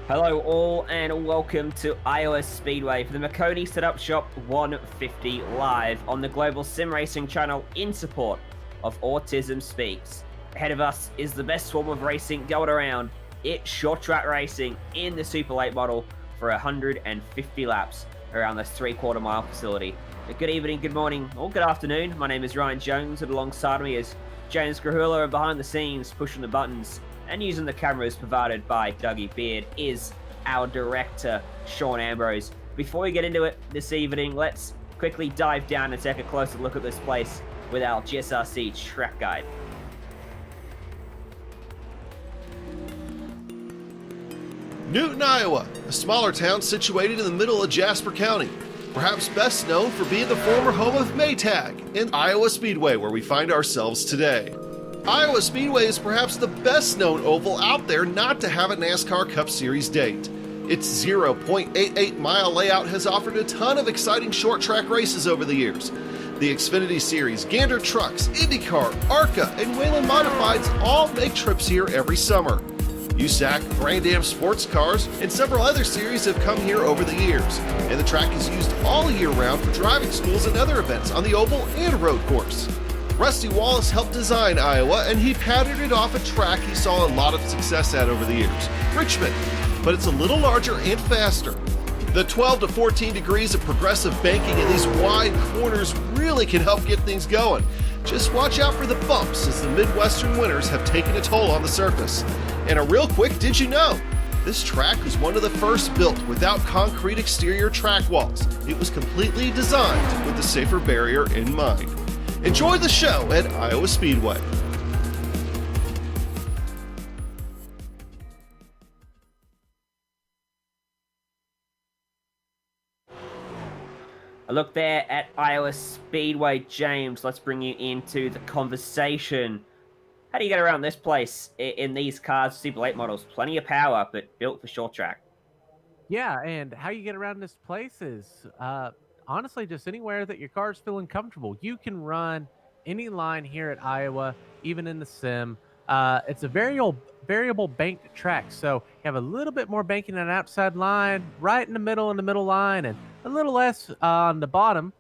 Hello all and welcome to Iowa Speedway for the Maconi Setup Shop 150 live on the global SimRacing channel in support of Autism Speaks. Ahead of us is the best form of racing going around. It's short track racing in the Super Late model for 150 laps around this 3/4 mile facility. Good evening, good morning, or good afternoon. My name is Ryan Jones and alongside me is James Grahula, and behind the scenes pushing the buttons and using the cameras provided by Dougie Beard is our director, Sean Ambrose. Before we get into it this evening, let's quickly dive down and take a closer look at this place with our GSRC track guide. Newton, Iowa, a smaller town situated in the middle of Jasper County. Perhaps best known for being the former home of Maytag and Iowa Speedway, where we find ourselves today. Iowa Speedway is perhaps the best known oval out there not to have a NASCAR Cup Series date. Its 0.88 mile layout has offered a ton of exciting short track races over the years. The Xfinity Series, Gander Trucks, IndyCar, ARCA, and Whelen Modifieds all make trips here every summer. USAC, Brand-Am Sports Cars, and several other series have come here over the years, and the track is used all year round for driving schools and other events on the oval and road course. Rusty Wallace helped design Iowa, and he patterned it off a track he saw a lot of success at over the years, Richmond, but it's a little larger and faster. The 12 to 14 degrees of progressive banking in these wide corners really can help get things going. Just watch out for the bumps as the Midwestern winters have taken a toll on the surface. And a real quick, did you know? This track was one of the first built without concrete exterior track walls. It was completely designed with the safer barrier in mind. Enjoy the show at Iowa Speedway. A look there at Iowa Speedway. James, let's bring you into the conversation. How do you get around this place in these cars, Super Late models? Plenty of power, but built for short track. Yeah, and how you get around this place is honestly just anywhere that your car's feeling comfortable. You can run any line here at Iowa, even in the sim. It's a variable banked track, so you have a little bit more banking on an outside line, right in the middle line, and a little less on the bottom,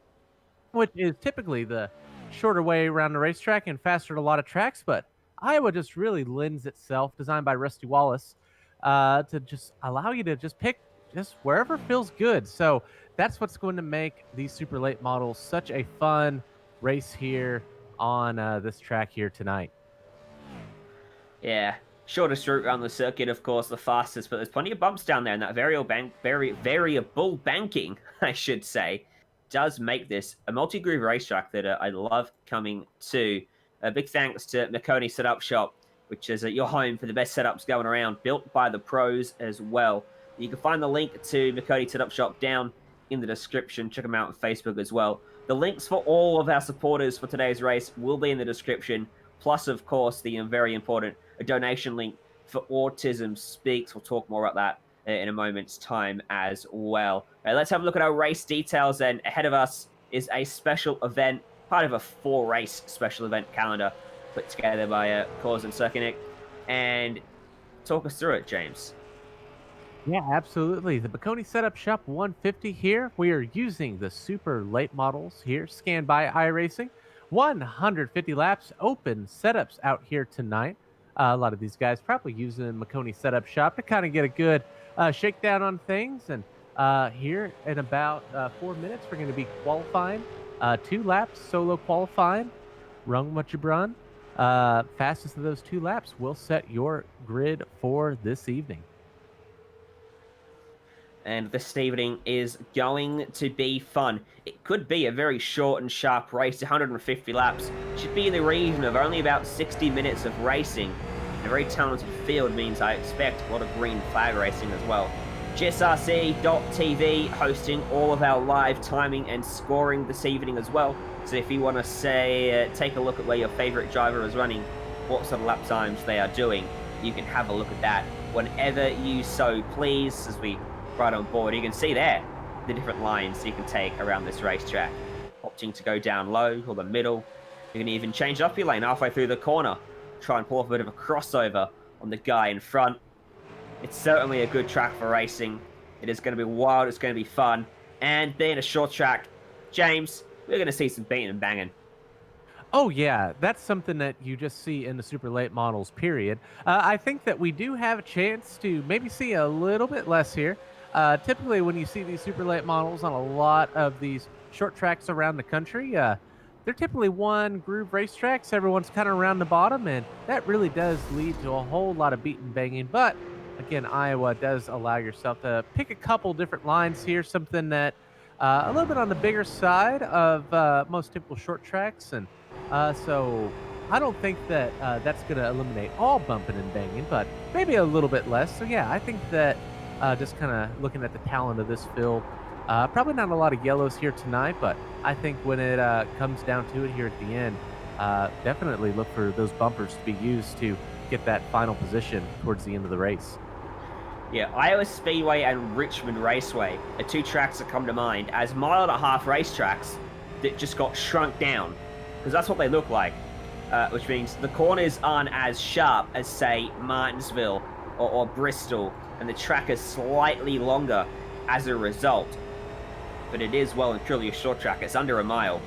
which is typically the shorter way around the racetrack and faster at a lot of tracks. But Iowa just really lends itself, designed by Rusty Wallace, to just allow you to just pick just wherever feels good. So that's what's going to make these Super Late models such a fun race here on this track here tonight. Yeah, shortest route around the circuit, of course, the fastest, but there's plenty of bumps down there, and that variable banking, I should say, does make this a multi-groove racetrack that I love coming to. A big thanks to Maconi Setup Shop, which is your home for the best setups going around, built by the pros as well. You can find the link to Maconi Setup Shop down in the description. Check them out on Facebook as well. The links for all of our supporters for today's race will be in the description, plus, of course, the very important donation link for Autism Speaks. We'll talk more about that in a moment's time as well. Let's have a look at our race details then. Ahead of us is a special event, part of a 4-race special event calendar put together by Cause and Circuit. And talk us through it, James. Yeah, absolutely. The Maconi Setup Shop 150 here. We are using the Super Late models here, scanned by iRacing. 150 laps, open setups out here tonight. A lot of these guys probably using Maconi Setup Shop to kind of get a good shakedown on things. And here in about 4 minutes, we're going to be qualifying 2 laps, solo qualifying. Run what you run. Fastest of those 2 laps will set your grid for this evening. And this evening is going to be fun. It could be a very short and sharp race. 150 laps should be in the region of only about 60 minutes of racing. And a very talented field means I expect a lot of green flag racing as well. GSRC.tv hosting all of our live timing and scoring this evening as well. So if you want to say, take a look at where your favorite driver is running, what sort of lap times they are doing, you can have a look at that whenever you so please. As we right on board, you can see there the different lines you can take around this racetrack. Opting to go down low or the middle. You can even change up your lane halfway through the corner. Try and pull off a bit of a crossover on the guy in front. It's certainly a good track for racing. It is going to be wild. It's going to be fun. And being a short track, James, we're going to see some beating and banging. Oh yeah, that's something that you just see in the super late models. Period. I think that we do have a chance to maybe see a little bit less here. Typically, when you see these super late models on a lot of these short tracks around the country, they're typically one groove racetracks. Everyone's kind of around the bottom, and that really does lead to a whole lot of beating banging. But again, Iowa does allow yourself to pick a couple different lines here, something that a little bit on the bigger side of most typical short tracks, and so I don't think that that's going to eliminate all bumping and banging, but maybe a little bit less. So yeah, I think that just kind of looking at the talent of this field, probably not a lot of yellows here tonight, but I think when it comes down to it here at the end, definitely look for those bumpers to be used to get that final position towards the end of the race. Yeah, Iowa Speedway and Richmond Raceway are two tracks that come to mind as mile-and-a-half racetracks that just got shrunk down, because that's what they look like, which means the corners aren't as sharp as, say, Martinsville or Bristol, and the track is slightly longer as a result. But it is well and truly a short track. It's under a mile.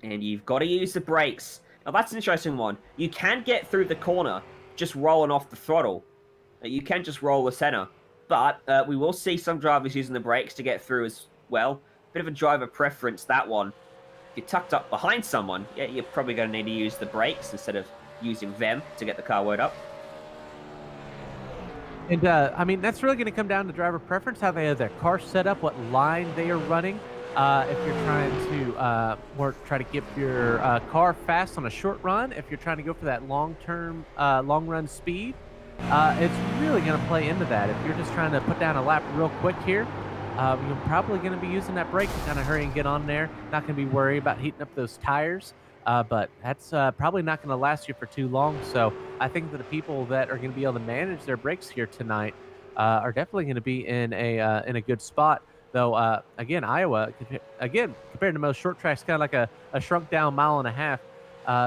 And you've got to use the brakes. Now, that's an interesting one. You can get through the corner just rolling off the throttle. You can just roll the center. But we will see some drivers using the brakes to get through as well. Bit of a driver preference, that one. If you're tucked up behind someone, yeah, you're probably going to need to use the brakes instead of using them to get the car wound up. And I mean, that's really going to come down to driver preference, how they have their car set up, what line they are running. If you're trying to try to get your car fast on a short run, if you're trying to go for that long-term, long-run speed, it's really going to play into that. If you're just trying to put down a lap real quick here, you're probably going to be using that brake to kind of hurry and get on there. Not going to be worried about heating up those tires. But that's probably not going to last you for too long. So I think that the people that are going to be able to manage their brakes here tonight are definitely going to be in a good spot. Though, again, Iowa, compared to most short tracks, kind of like a shrunk down mile and a half,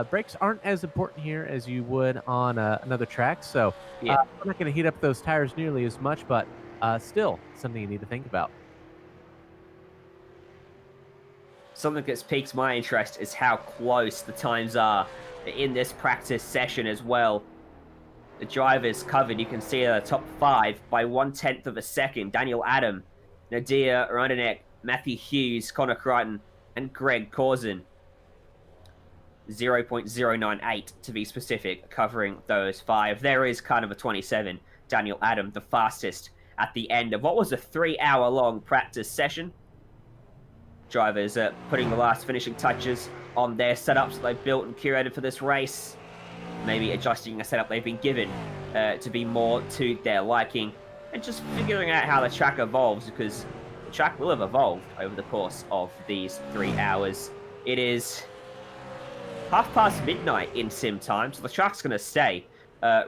brakes aren't as important here as you would on another track. So Yeah. I'm not going to heat up those tires nearly as much, but still something you need to think about. Something that's piqued my interest is how close the times are in this practice session as well. The drivers covered, you can see the top 5 by 1/10 of a second. Daniel Adam, Nadia Rondenek, Matthew Hughes, Connor Crichton, and Greg Corzin. 0.098 to be specific, covering those 5. There is kind of a 27. Daniel Adam, the fastest at the end of what was a 3-hour-long practice session. Drivers are putting the last finishing touches on their setups that they've built and curated for this race. Maybe adjusting a setup they've been given to be more to their liking. And just figuring out how the track evolves, because the track will have evolved over the course of these 3 hours. It is midnight in sim time, so the track's going to stay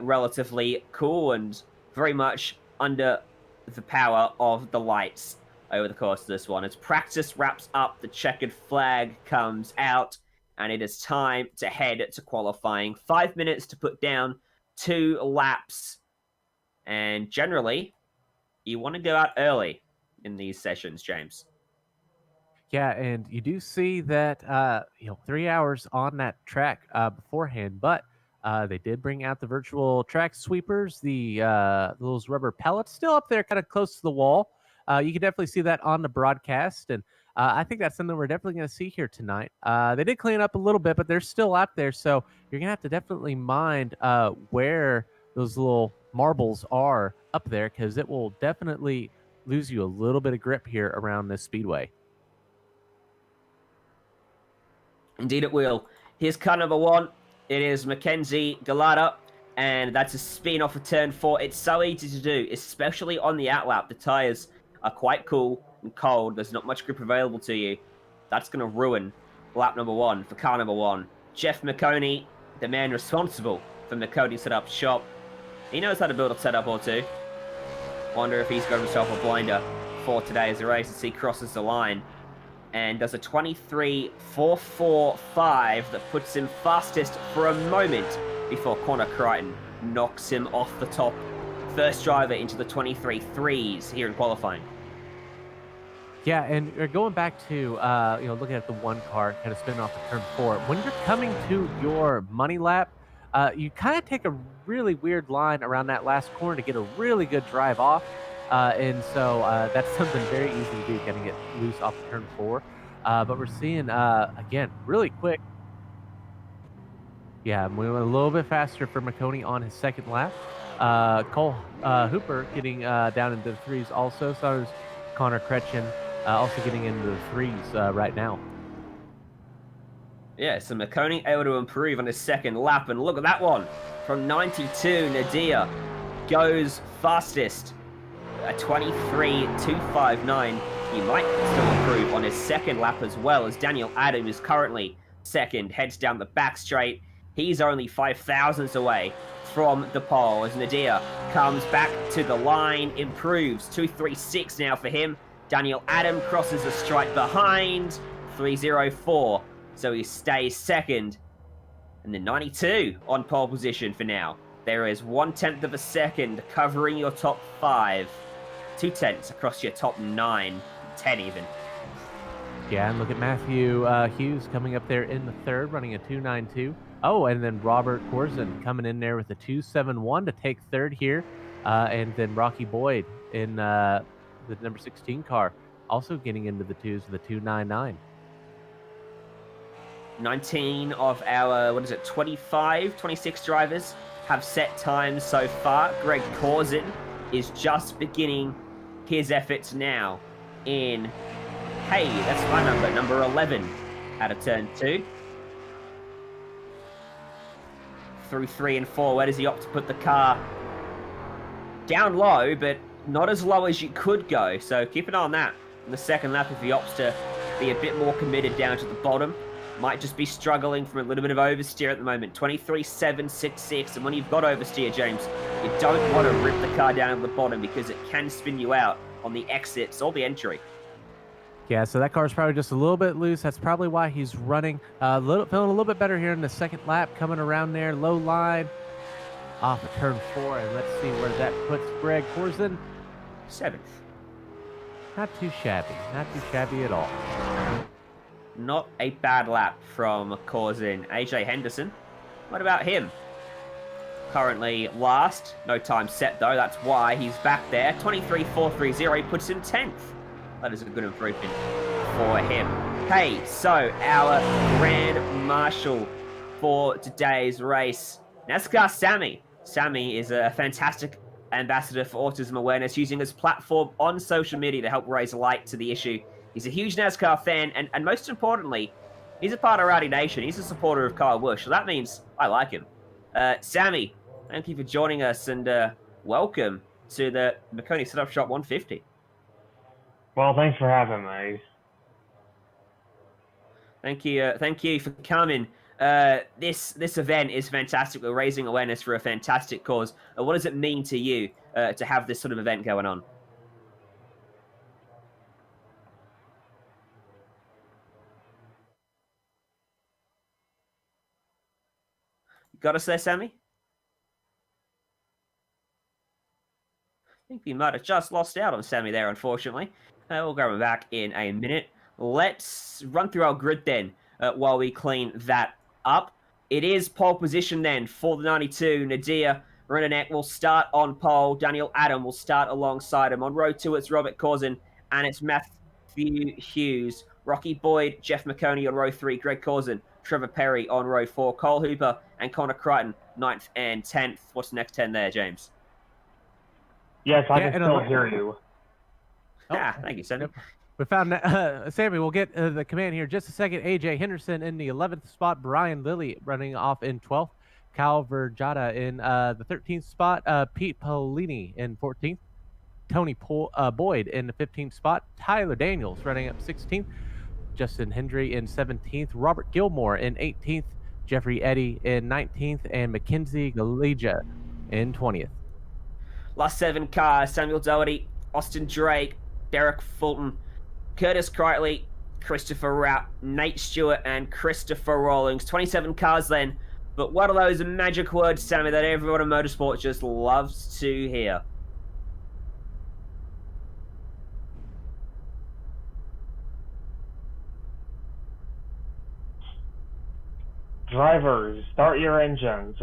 relatively cool and very much under the power of the lights over the course of this one. As practice wraps up, the checkered flag comes out, and it is time to head to qualifying. 5 minutes to put down 2 laps. And generally, you want to go out early in these sessions, James. Yeah, and you do see that 3 hours on that track beforehand, but they did bring out the virtual track sweepers, those rubber pellets still up there, kind of close to the wall. You can definitely see that on the broadcast, and I think that's something we're definitely going to see here tonight. They did clean up a little bit, but they're still out there, so you're going to have to definitely mind where those little marbles are up there, because it will definitely lose you a little bit of grip here around this speedway. Indeed it will. Here's car number 1. It is Mackenzie Galata, and that's a spin off of turn 4. It's so easy to do, especially on the outlap. The tires are quite cool and cold. There's not much grip available to you. That's going to ruin lap number 1 for car number 1. Jeff Maconi, the man responsible for Maconi Setup Shop. He knows how to build a setup or two. Wonder if he's got himself a blinder for today's race as he crosses the line. And does a 23.445 that puts him fastest for a moment before Connor Crichton knocks him off the top first driver into the 23 threes here in qualifying. Yeah, and going back to looking at the one car kind of spinning off of turn 4. When you're coming to your money lap, you kind of take a really weird line around that last corner to get a really good drive off, and so that's something very easy to do, getting it loose off of turn 4. But we're seeing again really quick. Yeah, moving a little bit faster for Maconi on his second lap. Cole Hooper getting down into the threes also. So is Connor Kretchen also getting into the threes right now. Yeah, so Maconi able to improve on his second lap, and look at that one. From 92, Nadir goes fastest. A 23.259. He might still improve on his second lap as well, as Daniel Adam is currently second, heads down the back straight. He's only 5 thousandths away from the pole as Nadir comes back to the line, improves. 2.36 now for him. Daniel Adam crosses the stripe behind, 3.04. So he stays second. And then 92 on pole position for now. There is 1/10 of a second covering your top 5. 2/10 across your top 9, 10 even. Yeah, and look at Matthew Hughes coming up there in the third, running a 2.92. Oh, and then Robert Corzin coming in there with a 2.71 to take third here. And then Rocky Boyd in the number 16 car, also getting into the twos with a 2.99. 19 of our, 26 drivers have set times so far. Greg Corzin is just beginning his efforts now in, hey, that's my number 11 out of turn 2. Through 3 and 4, where does he opt to put the car? Down low, but not as low as you could go. So keep an eye on that in the second lap if he opts to be a bit more committed down to the bottom. Might just be struggling from a little bit of oversteer at the moment. 23.766, and when you've got oversteer, James, you don't want to rip the car down at the bottom because it can spin you out on the exits or the entry. Yeah, so that car's probably just a little bit loose. That's probably why he's running feeling a little bit better here in the second lap, coming around there, low line, off of turn 4, and let's see where that puts Greg Corzin. 7th. Not too shabby at all. Not a bad lap from Corzin. AJ Henderson, what about him? Currently last. No time set, though. That's why he's back there. 23.430 puts him 10th. That is a good improvement for him. Hey, so our Grand Marshal for today's race, NASCAR Sammy. Sammy is a fantastic ambassador for Autism Awareness, using his platform on social media to help raise light to the issue. He's a huge NASCAR fan, and most importantly, he's a part of Rowdy Nation. He's a supporter of Kyle Busch, so that means I like him. Sammy, thank you for joining us, and welcome to the Maconi Setup Shop 150. Well, thanks for having me. Thank you for coming. This event is fantastic. We're raising awareness for a fantastic cause. What does it mean to you to have this sort of event going on? Got us there, Sammy? I think we might have just lost out on Sammy there, unfortunately. We'll grab him back in a minute. Let's run through our grid then while we clean that up. It is pole position then for the 92. Nadir Renanek will start on pole. Daniel Adam will start alongside him. On row 2, it's Robert Corzin, and it's Matthew Hughes. Rocky Boyd, Jeff Maconi on row 3. Greg Corzin, Trevor Perry on row 4. Cole Hooper and Connor Crichton, 9th and 10th. What's the next 10 there, James? Yes, I can still hear you. Thank you, Sammy. Yep. We found Sammy. We'll get the command here in just a second. AJ Henderson in the 11th spot. Brian Lilly running off in 12th. Cal Verjada in the 13th spot. Pete Polini in 14th. Tony Boyd in the 15th spot. Tyler Daniels running up 16th. Justin Hendry in 17th. Robert Gilmore in 18th. Jeffrey Eddy in 19th. And Mackenzie Galeja in 20th. Last 7 cars: Samuel Doherty, Austin Drake, Derek Fulton, Curtis Crichtley, Christopher Rapp, Nate Stewart, and Christopher Rawlings. 27 cars then But what are those magic words, Sammy, that everyone in motorsport just loves to hear? Drivers, start your engines.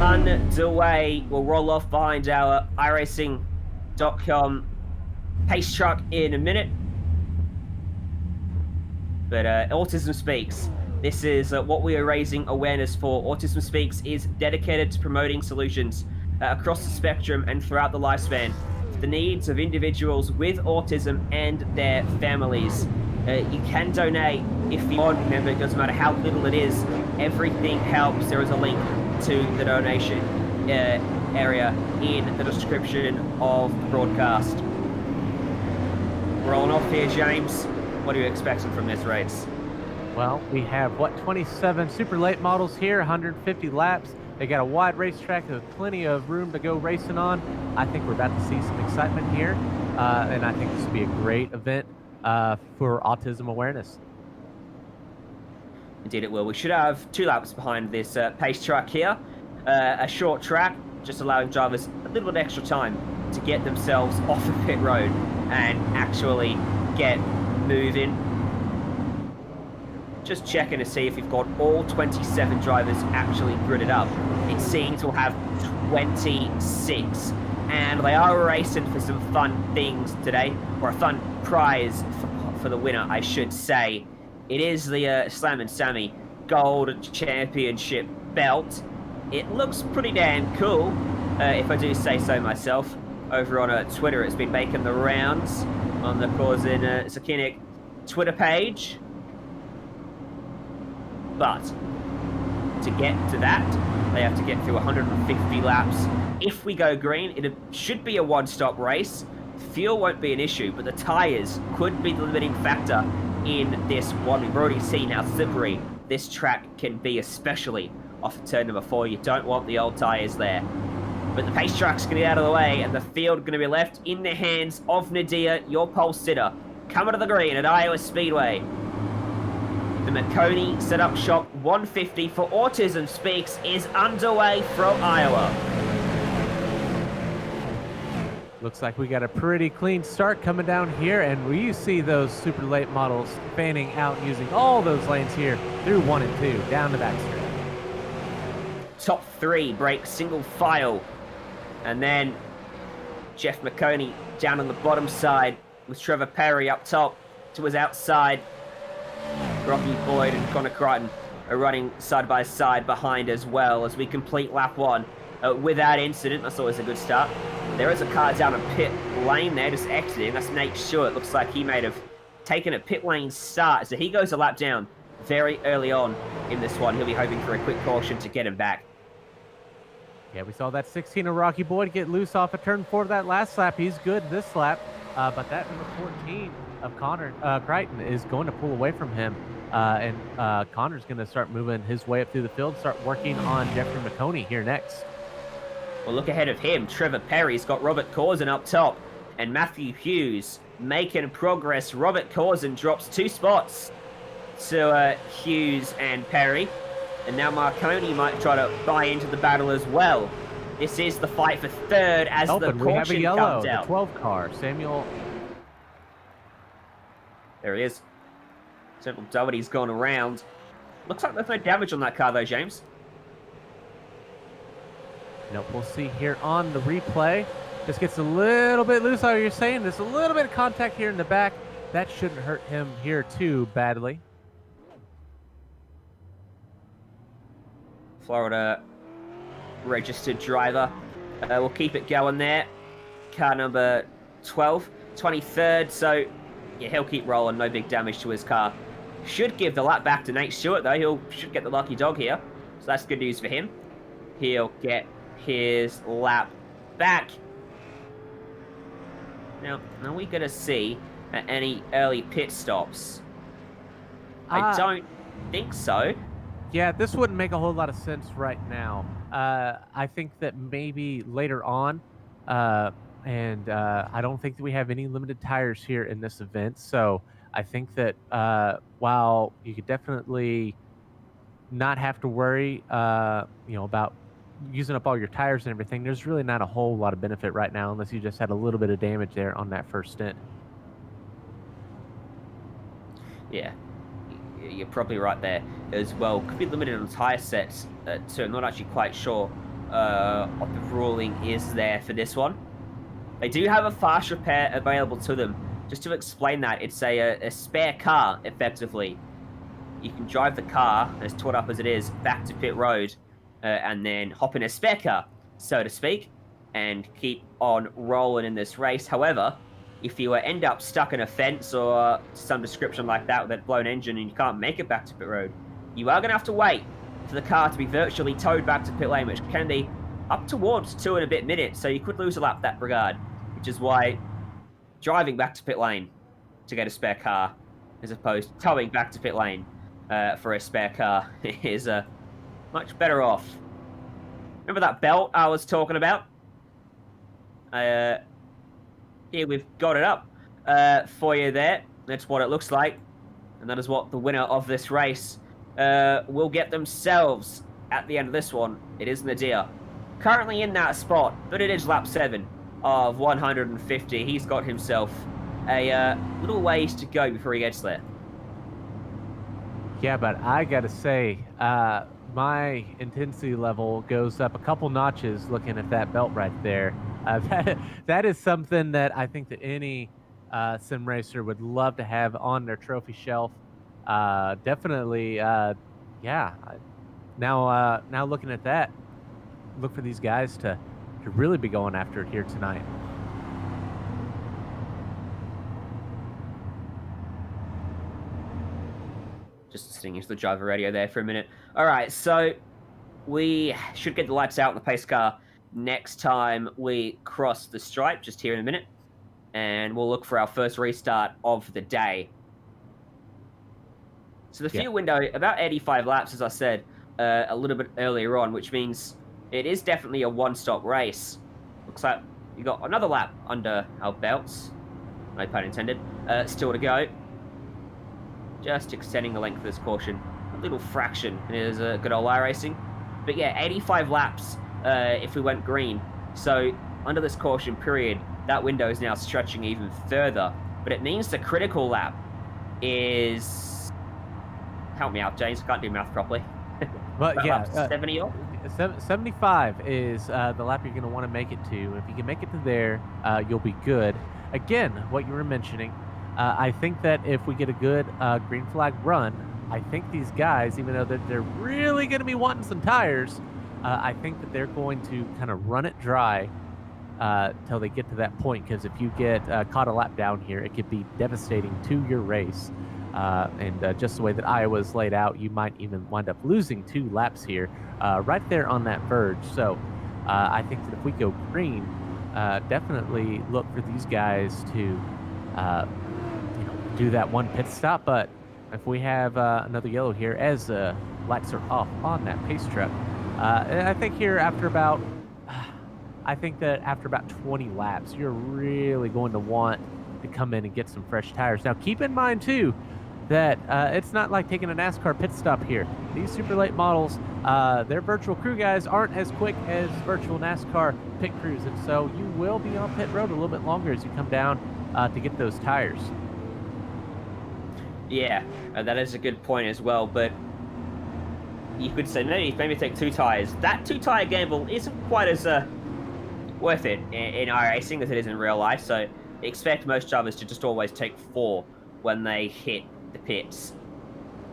Underway. We'll roll off behind our iRacing.com pace truck in a minute. But Autism Speaks. This is what we are raising awareness for. Autism Speaks is dedicated to promoting solutions across the spectrum and throughout the lifespan for the needs of individuals with autism and their families. You can donate if you want. Remember, it doesn't matter how little it is. Everything helps. There is a link to the donation area in the description of the broadcast. Rolling off here, James. What are you expecting from this race? Well, we have, 27 super late models here, 150 laps. They got a wide racetrack with plenty of room to go racing on. I think we're about to see some excitement here, and I think this will be a great event for Autism Awareness. Indeed it will. We should have 2 laps behind this pace truck here. A short track, just allowing drivers a little bit extra time to get themselves off the pit road and actually get moving. Just checking to see if we've got all 27 drivers actually gridded up. It seems we'll have 26. And they are racing for some fun things today, or a fun prize for the winner, I should say. It is the Slam and Sammy Gold Championship belt. It looks pretty damn cool, if I do say so myself. Over on Twitter, it's been making the rounds on the Cousin Zakinic Twitter page. But to get to that, they have to get through 150 laps. If we go green, it should be a one-stop race. Fuel won't be an issue, but the tyres could be the limiting factor in this one. We've already seen how slippery this track can be, especially off of turn number 4. You don't want the old tyres there. But the pace truck's going to get out of the way, and the field going to be left in the hands of Nadia, your pole sitter, coming to the green at Iowa Speedway. The Maconi Setup Shop 150 for Autism Speaks is underway from Iowa. Looks like we got a pretty clean start coming down here, and we see those super late models fanning out using all those lanes here through 1 and 2, down the backstretch. Top 3 break single file. And then Jeff Maconi down on the bottom side with Trevor Perry up top to his outside. Rocky Boyd and Connor Crichton are running side by side behind as well as we complete lap 1 without incident. That's always a good start. There is a car down a pit lane there, just exiting. That's Nate Stewart. Looks like he may have taken a pit lane start. So he goes a lap down very early on in this one. He'll be hoping for a quick caution to get him back. Yeah, we saw that 16 of Rocky Boyd get loose off of turn 4 that last lap. He's good this lap, but that number 14 of Connor Crichton is going to pull away from him. And Connor's going to start moving his way up through the field, start working on Jeffrey Maconi here next. Well, look ahead of him. Trevor Perry's got Robert Corzin up top, and Matthew Hughes making progress. Robert Corzin drops 2 spots to Hughes and Perry. And now Marconi might try to buy into the battle as well. This is the fight for third as the caution we have a yellow, comes out. the 12 car, Samuel. There he is. Samuel Doherty's gone around. Looks like there's no damage on that car though, James. Nope, we'll see here on the replay. This gets a little bit loose, how you're saying. There's a little bit of contact here in the back. That shouldn't hurt him here too badly. Florida registered driver. We'll keep it going there. Car number 12, 23rd. So, yeah, he'll keep rolling. No big damage to his car. Should give the lap back to Nate Stewart, though. Should get the lucky dog here. So that's good news for him. He'll get his lap back. Now, are we going to see any early pit stops? I don't think so. Yeah, this wouldn't make a whole lot of sense right now. I think that maybe later on, and I don't think that we have any limited tires here in this event. So I think that while you could definitely not have to worry, about using up all your tires and everything, there's really not a whole lot of benefit right now unless you just had a little bit of damage there on that first stint. Yeah, you're probably right there as well. Could be limited on tire sets, so I'm not actually quite sure what the ruling is there for this one. They do have a fast repair available to them. Just to explain that, it's a spare car, effectively. You can drive the car, as torn up as it is, back to pit road, and then hop in a spare car, so to speak, and keep on rolling in this race. However, if you end up stuck in a fence or some description like that with a blown engine and you can't make it back to pit road, you are going to have to wait for the car to be virtually towed back to pit lane, which can be up towards 2 and a bit minutes, so you could lose a lap that regard, which is why driving back to pit lane to get a spare car as opposed to towing back to pit lane for a spare car is much better off. Remember that belt I was talking about? Here we've got it up for you there. That's what it looks like. And that is what the winner of this race will get themselves at the end of this one. It is Nadir. Currently in that spot, but it is lap 7 of 150. He's got himself a little ways to go before he gets there. Yeah, but I gotta say, my intensity level goes up a couple notches looking at that belt right there. That is something that I think that any sim racer would love to have on their trophy shelf. Definitely, yeah. Now looking at that, look for these guys to really be going after it here tonight. Just distinguish the driver radio there for a minute. All right, so we should get the lights out in the pace car next time we cross the stripe, just here in a minute. And we'll look for our first restart of the day. So the fuel window, about 85 laps, as I said, a little bit earlier on, which means it is definitely a one-stop race. Looks like we got another lap under our belts. No pun intended. Still to go. Just extending the length of this caution. A little fraction. It is good old iRacing. But yeah, 85 laps if we went green. So under this caution period, that window is now stretching even further. But it means the critical lap is... Help me out, James. I can't do math properly. But yeah, 70 or? 75 is the lap you're going to want to make it to. If you can make it to there, you'll be good. Again, what you were mentioning, I think that if we get a good green flag run, I think these guys, even though they're really going to be wanting some tires, I think that they're going to kind of run it dry till they get to that point. Because if you get caught a lap down here, it could be devastating to your race. And just the way that Iowa's laid out, you might even wind up losing 2 laps here, right there on that verge. So I think that if we go green, definitely look for these guys to do that one pit stop. But if we have another yellow here as the lights are off on that pace truck, I think here after about 20 laps, you're really going to want to come in and get some fresh tires. Now keep in mind too that it's not like taking a NASCAR pit stop here. These super late models, their virtual crew guys aren't as quick as virtual NASCAR pit crews, and so you will be on pit road a little bit longer as you come down to get those tires. Yeah, that is a good point as well, but you could say maybe take 2 tires. That 2-tire gamble isn't quite as worth it in iRacing as it is in real life, so expect most drivers to just always take 4 when they hit the pits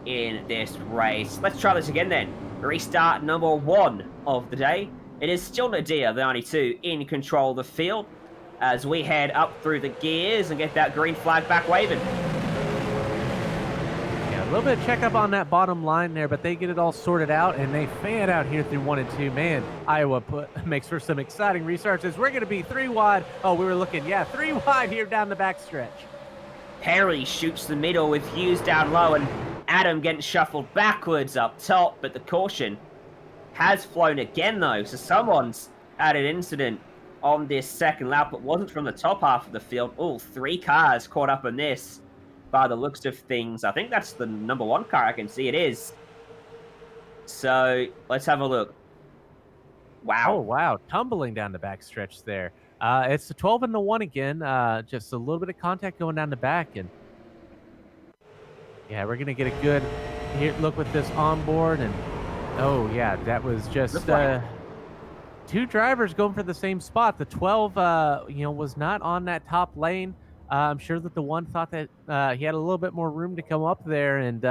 in this race. Let's try this again then. Restart number 1 of the day. It is still Nadir, the 92, in control of the field as we head up through the gears and get that green flag back waving. Yeah, little bit of checkup on that bottom line there, but they get it all sorted out, and they fan out here through 1 and 2. Man, Iowa makes for some exciting restarts. We're going to be 3 wide. Oh, we were looking, 3 wide here down the back stretch. Perry shoots the middle with Hughes down low, and Adam getting shuffled backwards up top, but the caution has flown again, though. So someone's had an incident on this second lap, but wasn't from the top half of the field. Oh, 3 cars caught up in this by the looks of things. I think that's the number 1 car. I can see it is. So let's have a look. Wow. Oh, wow. Tumbling down the back stretch there. It's the 12 and the 1 again. Just a little bit of contact going down the back. And yeah, we're going to get a good look with this onboard. And oh, yeah, that was just 2 drivers going for the same spot. The 12, was not on that top lane. I'm sure that the 1 thought that he had a little bit more room to come up there. And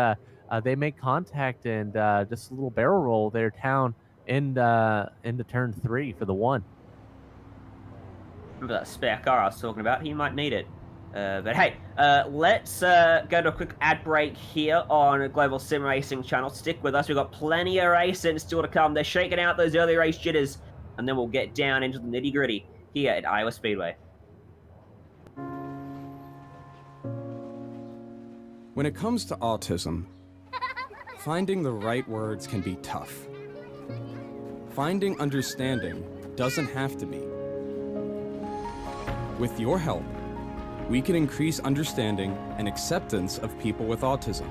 they made contact and just a little barrel roll there down into turn 3 for the 1. Remember that spare car I was talking about? He might need it. But hey, let's go to a quick ad break here on Global Sim Racing channel. Stick with us. We've got plenty of racing still to come. They're shaking out those early race jitters, and then we'll get down into the nitty-gritty here at Iowa Speedway. When it comes to autism, finding the right words can be tough. Finding understanding doesn't have to be. With your help, we can increase understanding and acceptance of people with autism.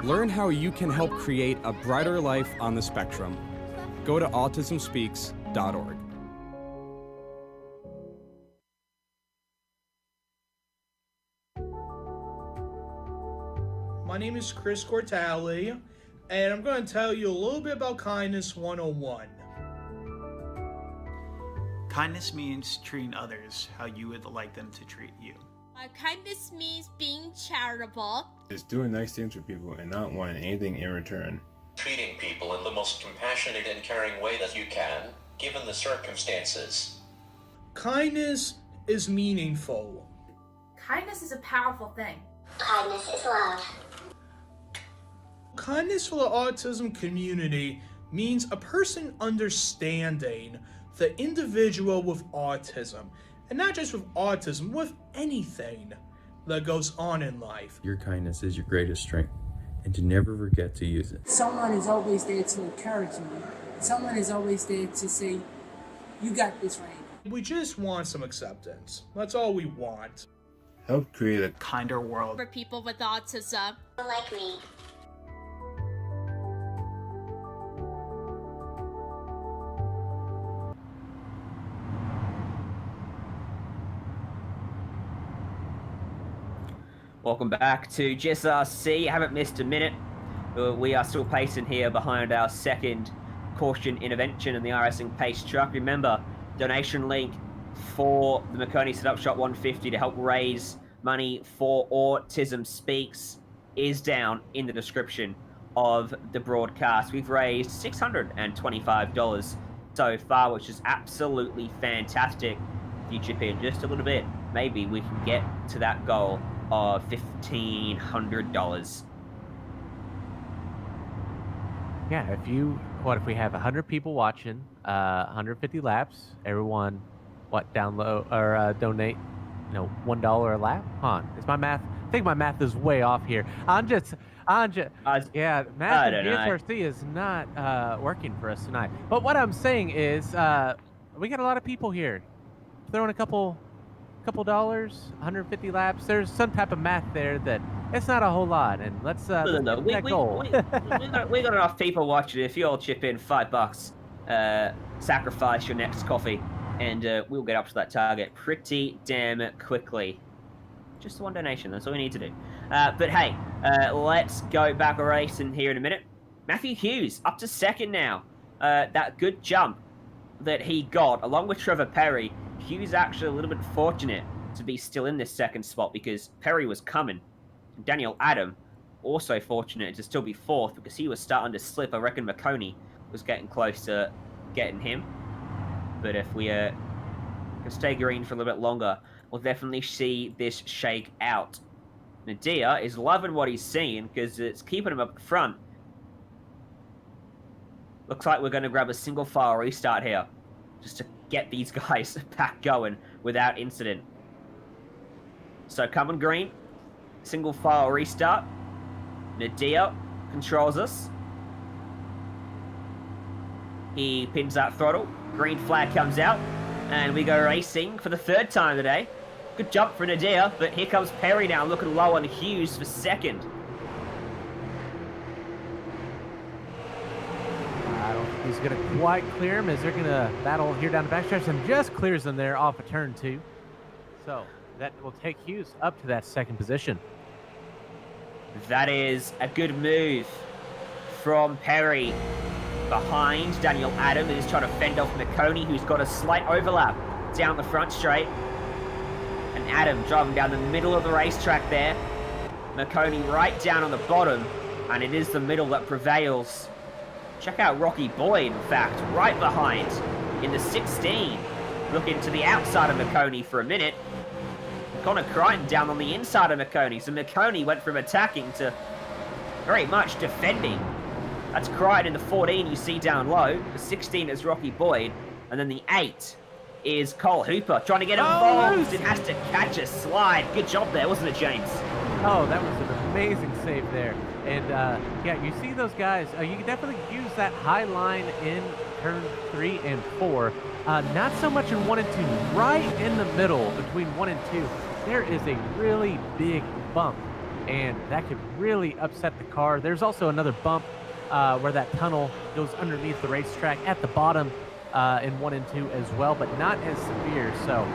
Learn how you can help create a brighter life on the spectrum. Go to autismspeaks.org. My name is Chris Cortali, and I'm going to tell you a little bit about Kindness 101. Kindness means treating others how you would like them to treat you. Kindness means being charitable. It's doing nice things for people and not wanting anything in return. Treating people in the most compassionate and caring way that you can, given the circumstances. Kindness is meaningful. Kindness is a powerful thing. Kindness is love. Kindness for the autism community means a person understanding the individual with autism, and not just with autism, with anything that goes on in life. Your kindness is your greatest strength, and to never forget to use it. Someone is always there to encourage you. Someone is always there to say, you got this right. We just want some acceptance. That's all we want. Help create a kinder world for people with autism. Like me. Welcome back to GSRC. Haven't missed a minute. We are still pacing here behind our second caution intervention in the iRacing Pace truck. Remember, donation link for the Maconi Setup Shop 150 to help raise money for Autism Speaks is down in the description of the broadcast. We've raised $625 so far, which is absolutely fantastic. If you chip in just a little bit, maybe we can get to that goal of $1,500. Yeah, if we have 100 people watching, 150 laps, everyone, download or donate, $1 a lap? Is my math? I think my math is way off here. Math and GSRC is not working for us tonight. But what I'm saying is, we got a lot of people here. Throwing a couple dollars, 150 laps. There's some type of math there that it's not a whole lot, and let's get that goal. we got enough people watching. If you all chip in $5, sacrifice your next coffee, and we'll get up to that target pretty damn quickly. Just one donation. That's all we need to do. But hey, let's go back a racing here in a minute. Matthew Hughes up to second now. That good jump that he got, along with Trevor Perry. Hughes actually a little bit fortunate to be still in this second spot because Perry was coming. Daniel Adam also fortunate to still be fourth because he was starting to slip. I reckon Maconi was getting close to getting him. But if we can stay green for a little bit longer, we'll definitely see this shake out. Nadir is loving what he's seeing because it's keeping him up the front. Looks like we're going to grab a single file restart here just to get these guys back going without incident. So coming green, single file restart. Nadir controls us. He pins that throttle. Green flag comes out. And we go racing for the third time today. Good jump for Nadir, but here comes Perry now looking low on Hughes for second. I don't think he's going to quite clear him as they're going to battle here down the backstretch and just clears them there off of turn 2. So that will take Hughes up to that second position. That is a good move from Perry. Behind Daniel Adam is trying to fend off Maconi, who's got a slight overlap down the front straight. And Adam driving down the middle of the racetrack there. Maconi right down on the bottom, and it is the middle that prevails. Check out Rocky Boyd, in fact, right behind in the 16. Looking to the outside of Maconi for a minute. Connor Crichton down on the inside of Maconi. So Maconi went from attacking to very much defending. That's Crichton in the 14 you see down low. The 16 is Rocky Boyd. And then the 8 is Cole Hooper trying to get involved. It has to catch a slide. Good job there, wasn't it, James? Oh, that was an amazing save there. And yeah, you see those guys. You can definitely use that high line in turn 3 and 4. Not so much in 1 and 2. Right in the middle between 1 and 2, there is a really big bump. And that could really upset the car. There's also another bump where that tunnel goes underneath the racetrack at the bottom in 1 and 2 as well, but not as severe. So,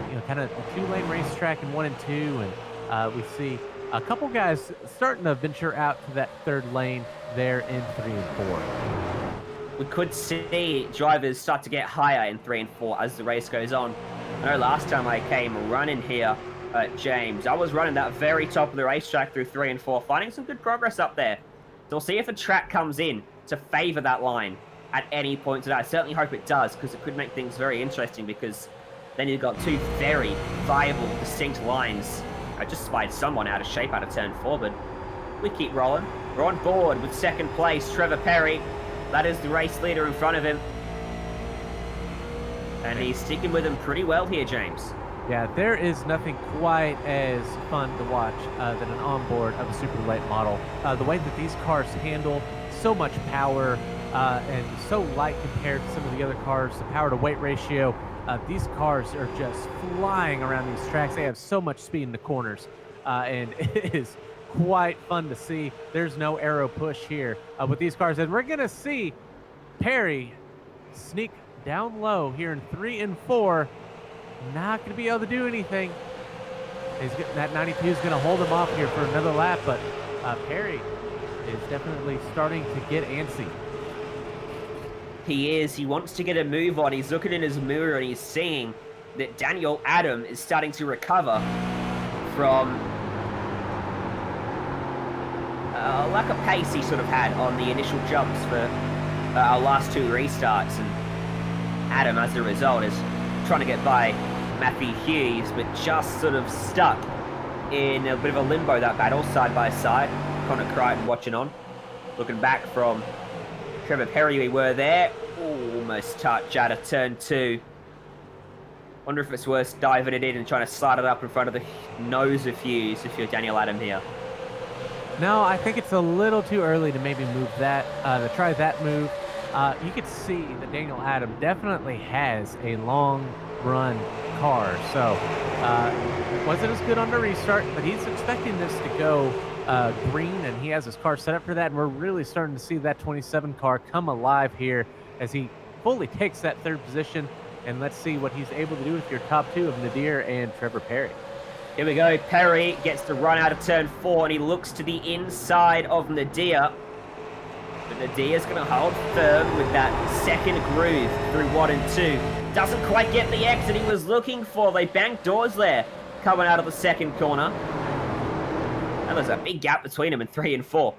you know, kind of a 2-lane racetrack in 1 and 2, and we see a couple guys starting to venture out to that 3rd lane there in 3 and 4. We could see drivers start to get higher in 3 and 4 as the race goes on. I know last time I came running here at James, I was running that very top of the racetrack through 3 and 4, finding some good progress up there. So we'll see if the track comes in to favor that line at any point today. I certainly hope it does, because it could make things very interesting, because then you've got 2 very viable, distinct lines. I just spied someone out of shape out of turn 4, but we keep rolling. We're on board with 2nd place, Trevor Perry. That is the race leader in front of him. And he's sticking with him pretty well here, James. Yeah, there is nothing quite as fun to watch than an onboard of a super late model. The way that these cars handle so much power and so light compared to some of the other cars, the power to weight ratio, these cars are just flying around these tracks. They have so much speed in the corners, and it is quite fun to see. There's no aero push here with these cars, and we're going to see Perry sneak down low here in 3 and 4. Not going to be able to do anything. That 92 is going to hold him off here for another lap, but Perry is definitely starting to get antsy. He is. He wants to get a move on. He's looking in his mirror and he's seeing that Daniel Adam is starting to recover from a lack of pace he sort of had on the initial jumps for our last 2 restarts. And Adam, as a result, is trying to get by Matthew Hughes, but just sort of stuck in a bit of a limbo, that battle, side by side. Connor Crichton watching on. Looking back from Trevor Perry, we were there. Ooh, almost touch out of turn 2. Wonder if it's worth diving it in and trying to slide it up in front of the nose of Hughes if you're Daniel Adam here. No, I think it's a little too early to maybe move that, to try that move. You could see that Daniel Adam definitely has a long run car, so it wasn't as good on the restart, but he's expecting this to go green, and he has his car set up for that, and we're really starting to see that 27 car come alive here as he fully takes that 3rd position. And let's see what he's able to do with your top 2 of Nadir and Trevor Perry. Here we go. Perry gets the run out of turn 4, and he looks to the inside of Nadir. But Nadir's going to hold firm with that 2nd groove through 1 and 2. Doesn't quite get the exit he was looking for. They banked doors there coming out of the 2nd corner. And there's a big gap between them in 3 and 4.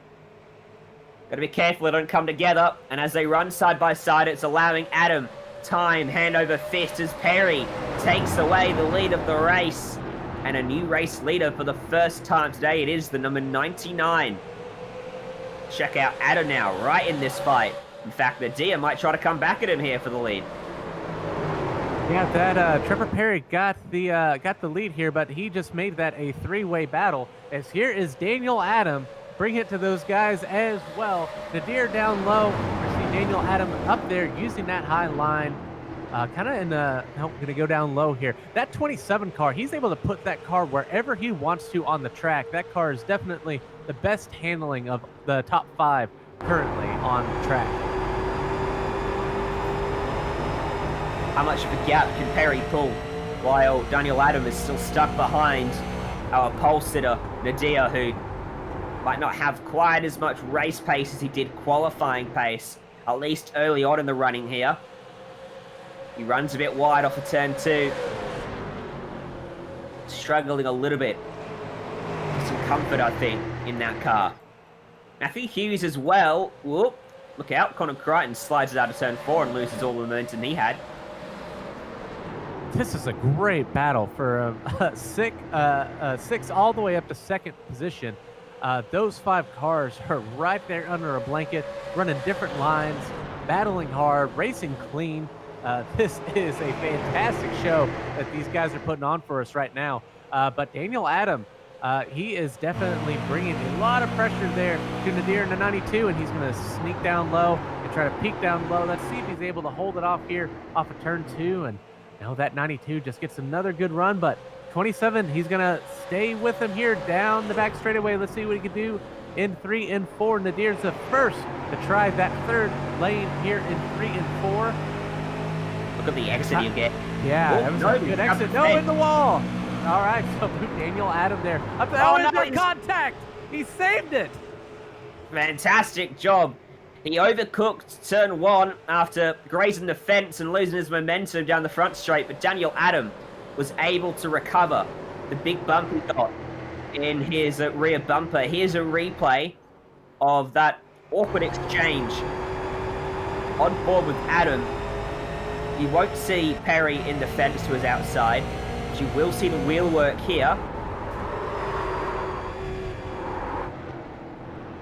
Got to be careful they don't come together. And as they run side by side, it's allowing Adam time, hand over fist, as Perry takes away the lead of the race. And a new race leader for the first time today. It is the number 99. Check out Adam now, right in this fight. In fact, the deer might try to come back at him here for the lead. Yeah, that Trevor Perry got the lead here, but he just made that a three-way battle. As here is Daniel Adam, bring it to those guys as well. The deer down low. We see Daniel Adam up there using that high line, kind of in the. I'm gonna go down low here. That 27 car, he's able to put that car wherever he wants to on the track. That car is definitely the best handling of the top 5 currently on the track. How much of a gap can Perry pull while Daniel Adam is still stuck behind our pole sitter, Nadir, who might not have quite as much race pace as he did qualifying pace, at least early on in the running here. He runs a bit wide off of turn 2. Struggling a little bit. Some comfort, I think, in that car. Matthew Hughes as well. Whoop. Look out. Connor Crichton slides it out of turn 4 and loses all the momentum he had. This is a great battle for six all the way up to second position. Those 5 cars are right there under a blanket, running different lines, battling hard, racing clean. This is a fantastic show that these guys are putting on for us right now. But Daniel Adam, he is definitely bringing a lot of pressure there to Nadir in the 92, and he's going to sneak down low and try to peek down low. Let's see if he's able to hold it off here off of turn 2. And now that 92 just gets another good run, but 27, he's going to stay with him here down the back straightaway. Let's see what he can do in 3 and 4. Nadir's the first to try that third lane here in 3 and 4. Look at the exit you get. Yeah, that was a good exit. No, in the wall. All right, so Daniel Adam there. Up to no, contact. He saved it. Fantastic job. He overcooked turn 1 after grazing the fence and losing his momentum down the front straight, but Daniel Adam was able to recover the big bump he got in his rear bumper. Here's a replay of that awkward exchange on board with Adam. You won't see Perry in the fence to his outside, but you will see the wheel work here.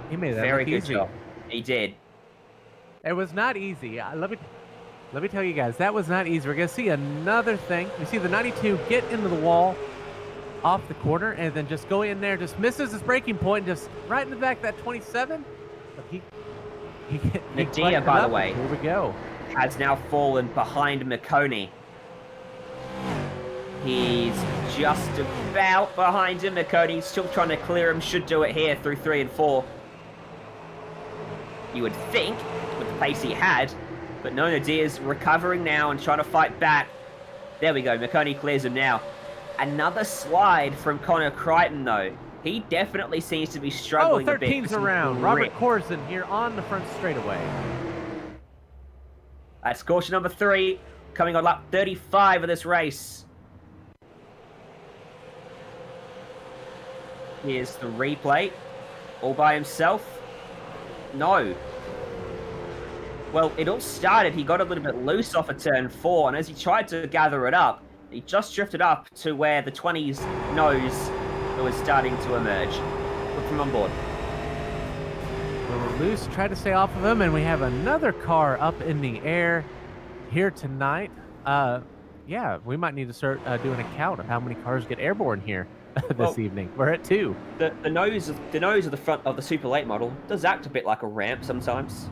He made that very good easy. job. He did. It was not easy. Let me tell you guys, that was not easy. We're going to see another thing. We see the 92 get into the wall off the corner and then just go in there, just misses his braking point, just right in the back of that 27. But he Nadir, by the way, here we go, has now fallen behind Maconi. He's just about behind him. Maconi's still trying to clear him. Should do it here through 3 and 4. You would think, with the pace he had, but no, Nadir's recovering now and trying to fight back. There we go, Maconi clears him now. Another slide from Connor Crichton, though. He definitely seems to be struggling a bit. 13's around. Robert Corson here on the front straightaway. That's caution number 3, coming on lap 35 of this race. Here's the replay. All by himself. No. Well, it all started, he got a little bit loose off of turn 4, and as he tried to gather it up, he just drifted up to where the 20's nose was starting to emerge. Look from on board. A little loose, try to stay off of him, and we have another car up in the air here tonight. Yeah, we might need to start doing a count of how many cars get airborne here this evening. We're at 2. The nose of the front of the Super Late model does act a bit like a ramp sometimes.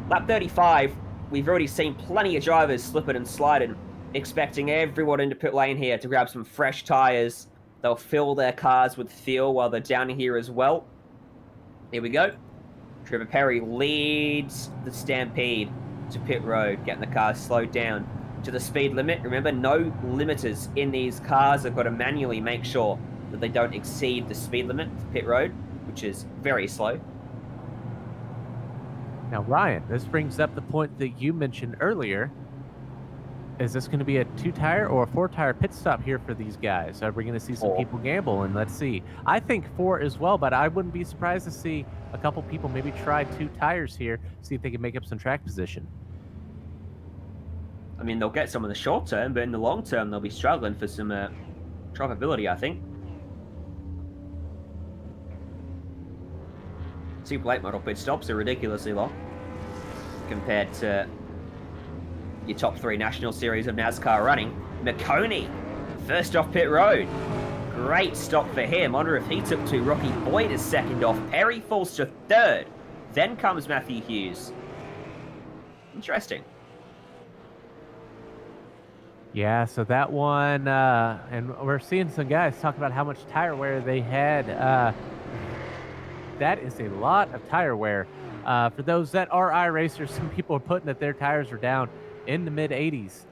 Lap 35, we've already seen plenty of drivers slipping and sliding, expecting everyone into pit lane here to grab some fresh tires. They'll fill their cars with fuel while they're down here as well. Here we go. Trevor Perry leads the Stampede to pit road, getting the cars slowed down to the speed limit. Remember, no limiters in these cars. They've got to manually make sure that they don't exceed the speed limit for pit road, which is very slow. Now, Ryan, this brings up the point that you mentioned earlier. Is this going to be a 2-tire or a 4-tire pit stop here for these guys? Are we going to see some people gamble? And let's see. I think 4 as well, but I wouldn't be surprised to see a couple people maybe try 2 tires here, see if they can make up some track position. I mean, they'll get some in the short term, but in the long term, they'll be struggling for some drivability, I think. Super late model pit stops are ridiculously long compared to your top 3 National Series of NASCAR running. Maconi, first off pit road. Great stop for him. Wonder if he took 2. Rocky Boyd is second off. Perry falls to 3rd. Then comes Matthew Hughes. Interesting. Yeah, so that one, and we're seeing some guys talk about how much tire wear they had. That is a lot of tire wear. For those that are iRacers, some people are putting that their tires are down in the mid 80s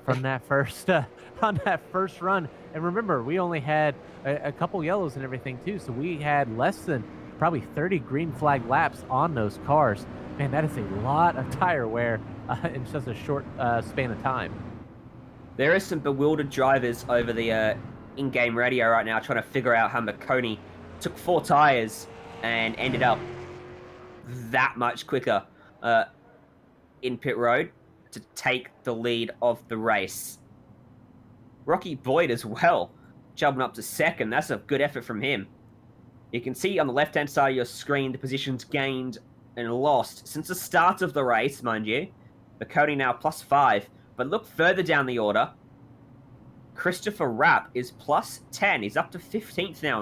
from that first on that first run. And remember, we only had a couple yellows and everything too, so we had less than probably 30 green flag laps on those cars. Man, that is a lot of tire wear in such a short span of time. There is some bewildered drivers over the in-game radio right now trying to figure out how Maconi took 4 tires and ended up that much quicker in pit road to take the lead of the race. Rocky Boyd as well, jumping up to 2nd. That's a good effort from him. You can see on the left-hand side of your screen the positions gained and lost since the start of the race, mind you. Maconi now +5. But look further down the order. Christopher Rapp is +10. He's up to 15th now.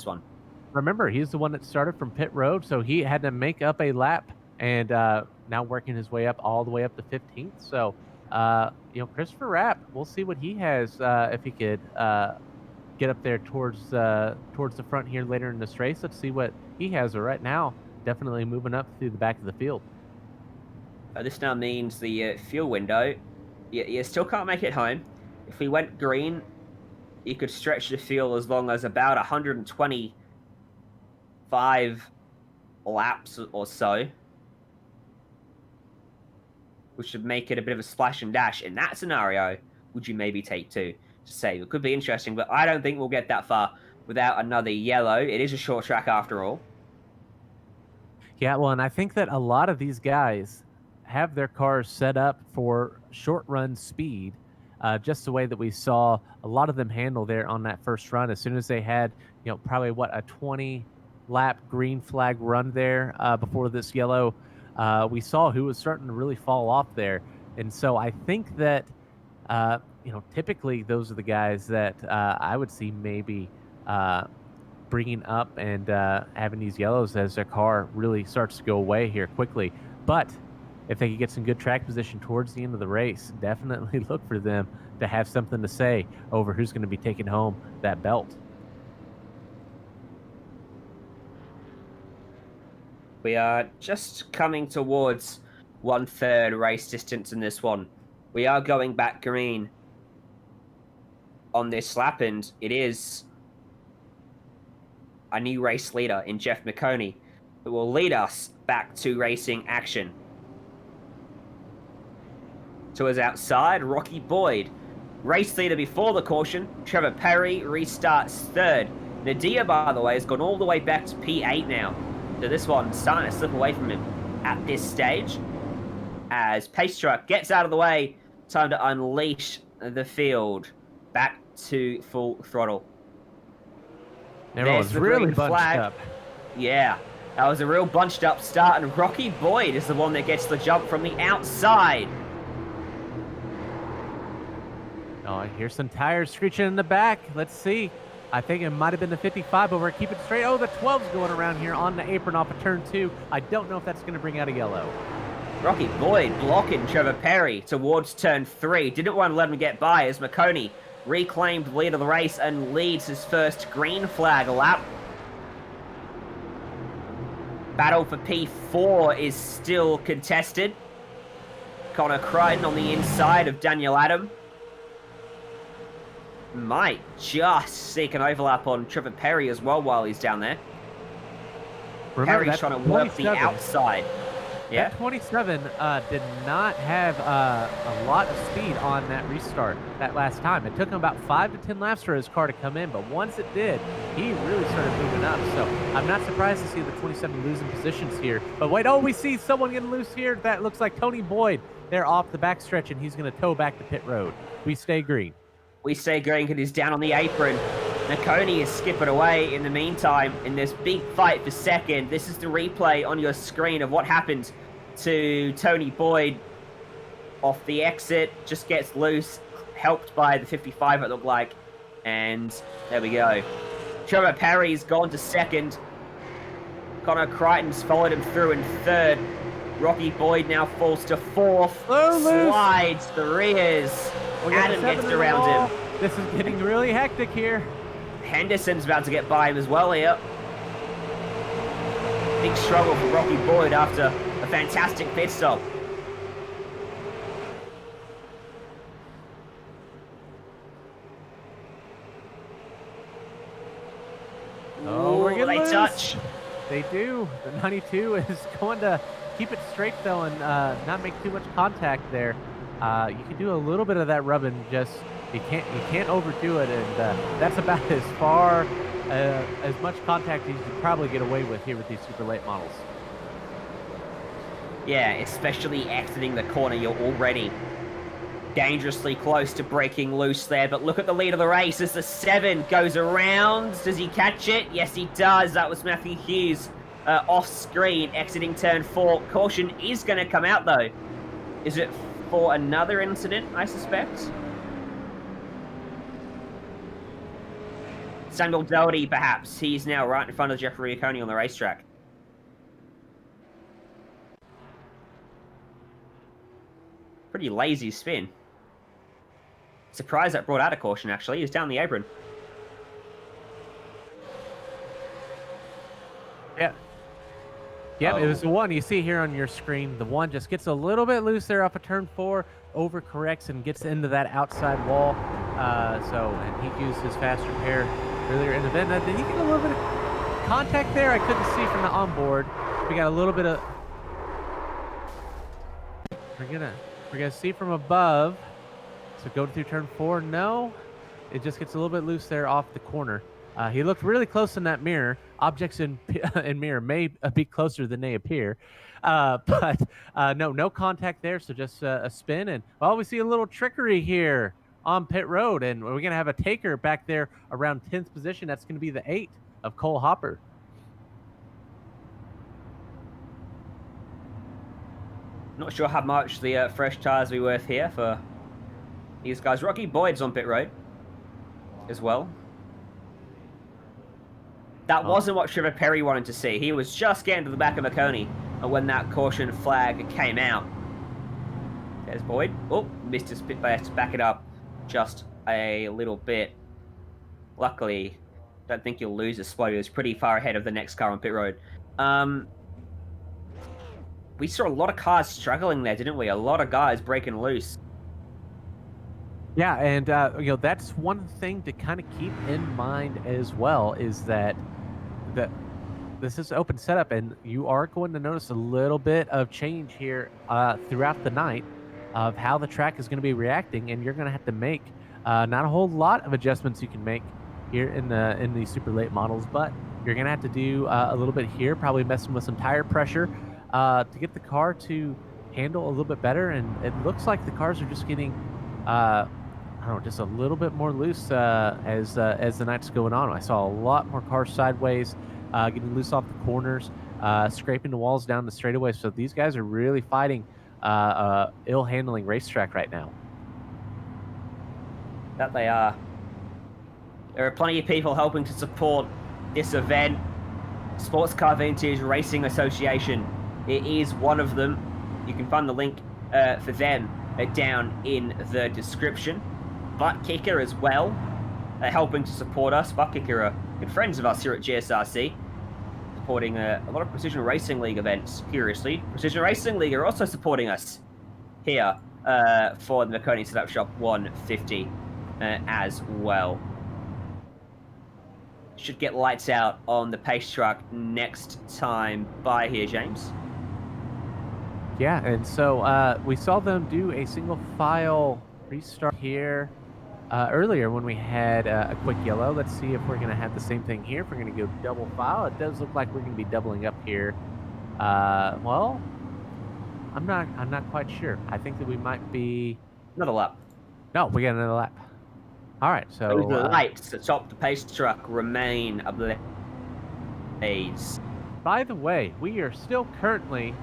Remember, he's the one that started from pit road, so he had to make up a lap, and now working his way up all the way up to 15th. So, Christopher Rapp, we'll see what he has if he could get up there towards the front here later in this race. Let's see what he has. But right now, definitely moving up through the back of the field. This now means the fuel window. You still can't make it home. If we went green, you could stretch the field as long as about 125 laps or so, which should make it a bit of a splash and dash. In that scenario, would you maybe take 2 to save? It could be interesting, but I don't think we'll get that far without another yellow. It is a short track after all. Yeah, well, and I think that a lot of these guys have their cars set up for short run speed, just the way that we saw a lot of them handle there on that first run. As soon as they had, probably a 20 lap green flag run there before this yellow, we saw who was starting to really fall off there. And so I think that, typically those are the guys that I would see maybe bringing up and having these yellows as their car really starts to go away here quickly. But if they could get some good track position towards the end of the race, definitely look for them to have something to say over who's going to be taking home that belt. We are just coming towards 1/3 race distance in this one. We are going back green on this lap, and it is a new race leader in Jeff Maconi who will lead us back to racing action. To his outside, Rocky Boyd. Race leader before the caution. Trevor Perry restarts 3rd. Nadia, by the way, has gone all the way back to P8 now. So this one's starting to slip away from him at this stage. As Pace Truck gets out of the way, time to unleash the field. Back to full throttle. Everyone's really bunched up. Yeah, that was a real bunched up start, and Rocky Boyd is the one that gets the jump from the outside. Oh, here's some tires screeching in the back. Let's see. I think it might have been the 55, but we're keeping straight. Oh, the 12's going around here on the apron off of turn 2. I don't know if that's going to bring out a yellow. Rocky Boyd blocking Trevor Perry towards turn 3. Didn't want to let him get by as Maconi reclaimed the lead of the race and leads his first green flag lap. Battle for P4 is still contested. Connor Crichton on the inside of Daniel Adam. Might just seek an overlap on Trevor Perry as well while he's down there. Remember, Perry's trying to work the outside. Yeah. That 27 did not have a lot of speed on that restart that last time. It took him about 5 to 10 laps for his car to come in, but once it did, he really started moving up. So I'm not surprised to see the 27 losing positions here. But wait, we see someone getting loose here. That looks like Tony Boyd. They're off the backstretch, and he's going to tow back to pit road. We stay green. We stay green because he's down on the apron. Maconi is skipping away in the meantime in this big fight for second. This is the replay on your screen of what happened to Tony Boyd off the exit. Just gets loose, helped by the 55 it looked like. And there we go. Trevor Perry's gone to second. Connor Crichton's followed him through in third. Rocky Boyd now falls to fourth. Slides the rears. Adam gets around him. This is getting really hectic here. Henderson's about to get by him as well here. Big struggle for Rocky Boyd after a fantastic pit stop. Oh, we're they loose. touch. They do. The 92 is going to keep it straight though and not make too much contact there. You can do a little bit of that rubbing, just you can't overdo it, and that's about as far as much contact as you can probably get away with here with these super late models. Yeah, especially exiting the corner, you're already dangerously close to breaking loose there. But look at the lead of the race as the 7 goes around. Does he catch it? Yes, he does. That was Matthew Hughes off screen, exiting turn 4. Caution is going to come out though. Is it for another incident, I suspect? Samuel Doherty, perhaps. He's now right in front of Jeffrey Maconi on the racetrack. Pretty lazy spin. Surprised that brought out a caution, actually. He's down the apron. Yeah. Yep, It was the one you see here on your screen. The one just gets a little bit loose there off of turn 4, overcorrects and gets into that outside wall. And he used his fast repair earlier in the event. Did he get a little bit of contact there? I couldn't see from the onboard. We got a little bit of... We're gonna see from above. So go through turn 4. No, it just gets a little bit loose there off the corner. He looked really close in that mirror. Objects in mirror may be closer than they appear. But no contact there, so just a spin. And, well, we see a little trickery here on pit road, and we're going to have a taker back there around 10th position. That's going to be the 8 of Cole Hopper. Not sure how much the fresh tires will be worth here for these guys. Rocky Boyd's on pit road as well. That wasn't what Trevor Perry wanted to see. He was just getting to the back of Maconi when that caution flag came out. There's Boyd. Oh, missed his pit pass to back it up just a little bit. Luckily, don't think you'll lose a spot. He was pretty far ahead of the next car on pit road. We saw a lot of cars struggling there, didn't we? A lot of guys breaking loose. Yeah, and that's one thing to kind of keep in mind as well, is that this is open setup, and you are going to notice a little bit of change here throughout the night of how the track is going to be reacting, and you're going to have to make not a whole lot of adjustments you can make here in the super late models, but you're going to have to do a little bit here, probably messing with some tire pressure to get the car to handle a little bit better. And it looks like the cars are just getting just a little bit more loose as the night's going on. I saw a lot more cars sideways, getting loose off the corners, scraping the walls down the straightaway. So these guys are really fighting ill-handling racetrack right now. That they are. There are plenty of people helping to support this event. Sports Car Vintage Racing Association, it is one of them. You can find the link for them down in the description. Butt Kicker as well, helping to support us. Butt Kicker are good friends of us here at GSRC, supporting a lot of Precision Racing League events, curiously. Precision Racing League are also supporting us here for the Maconi Setup Shop 150 as well. Should get lights out on the pace truck next time by here, James. Yeah, and so we saw them do a single file restart here earlier when we had a quick yellow. Let's see if we're going to have the same thing here. If we're going to go double file, it does look like we're going to be doubling up here. Well, I'm not quite sure. I think that we might be another lap. No, we got another lap. All right, so those lights atop the pace truck remain ablaze. By the way, we are still currently,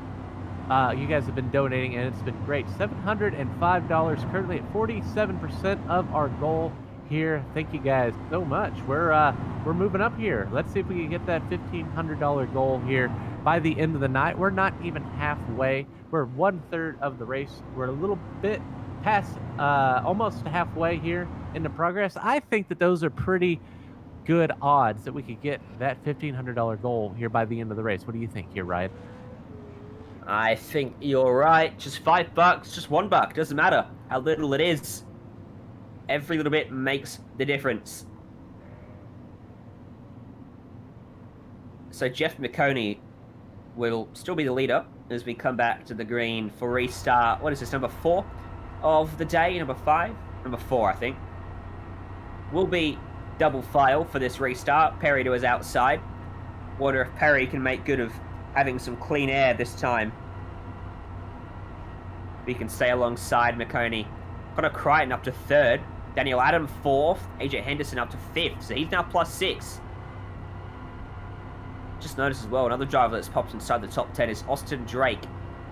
you guys have been donating, and it's been great. $705, currently at 47% of our goal here. Thank you guys so much. We're moving up here. Let's see if we can get that $1,500 goal here by the end of the night. We're not even halfway. We're 1/3 of the race. We're a little bit past, almost halfway here into progress. I think that those are pretty good odds that we could get that $1,500 goal here by the end of the race. What do you think here, Ryan? I think you're right. Just $5, just $1. Doesn't matter how little it is. Every little bit makes the difference. So Jeff Maconi will still be the leader as we come back to the green for restart. What is this, number 4 of the day? Number 5? Number 4, I think. Will be double file for this restart. Perry to his outside. Wonder if Perry can make good of having some clean air this time. We can stay alongside Maconi. Connor Crichton up to 3rd. Daniel Adam 4th. AJ Henderson up to 5th. So he's now +6. Just noticed as well, another driver that's popped inside the top 10 is Austin Drake,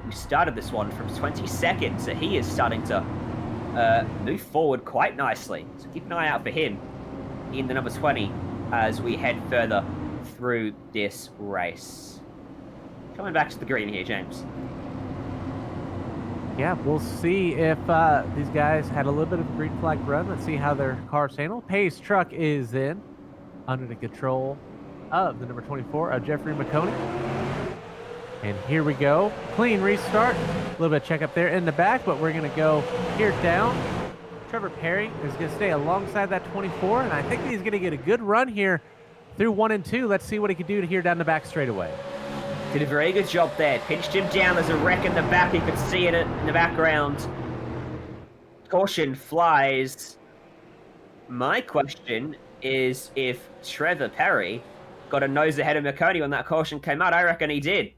who started this one from 22nd. So he is starting to move forward quite nicely. So keep an eye out for him in the number 20 as we head further through this race. Coming back to the green here, James. Yeah, we'll see if these guys had a little bit of a green flag run. Let's see how their cars handle. Pace truck is in under the control of the number 24 of Jeffrey Maconi. And here we go. Clean restart. A little bit of check up there in the back, but we're going to go here down. Trevor Perry is going to stay alongside that 24, and I think he's going to get a good run here through 1 and 2. Let's see what he can do to here down the back straightaway. Did a very good job there. Pinched him down. There's a wreck in the back. You could see it in the background. Caution flies. My question is if Trevor Perry got a nose ahead of Maconi when that caution came out. I reckon he did.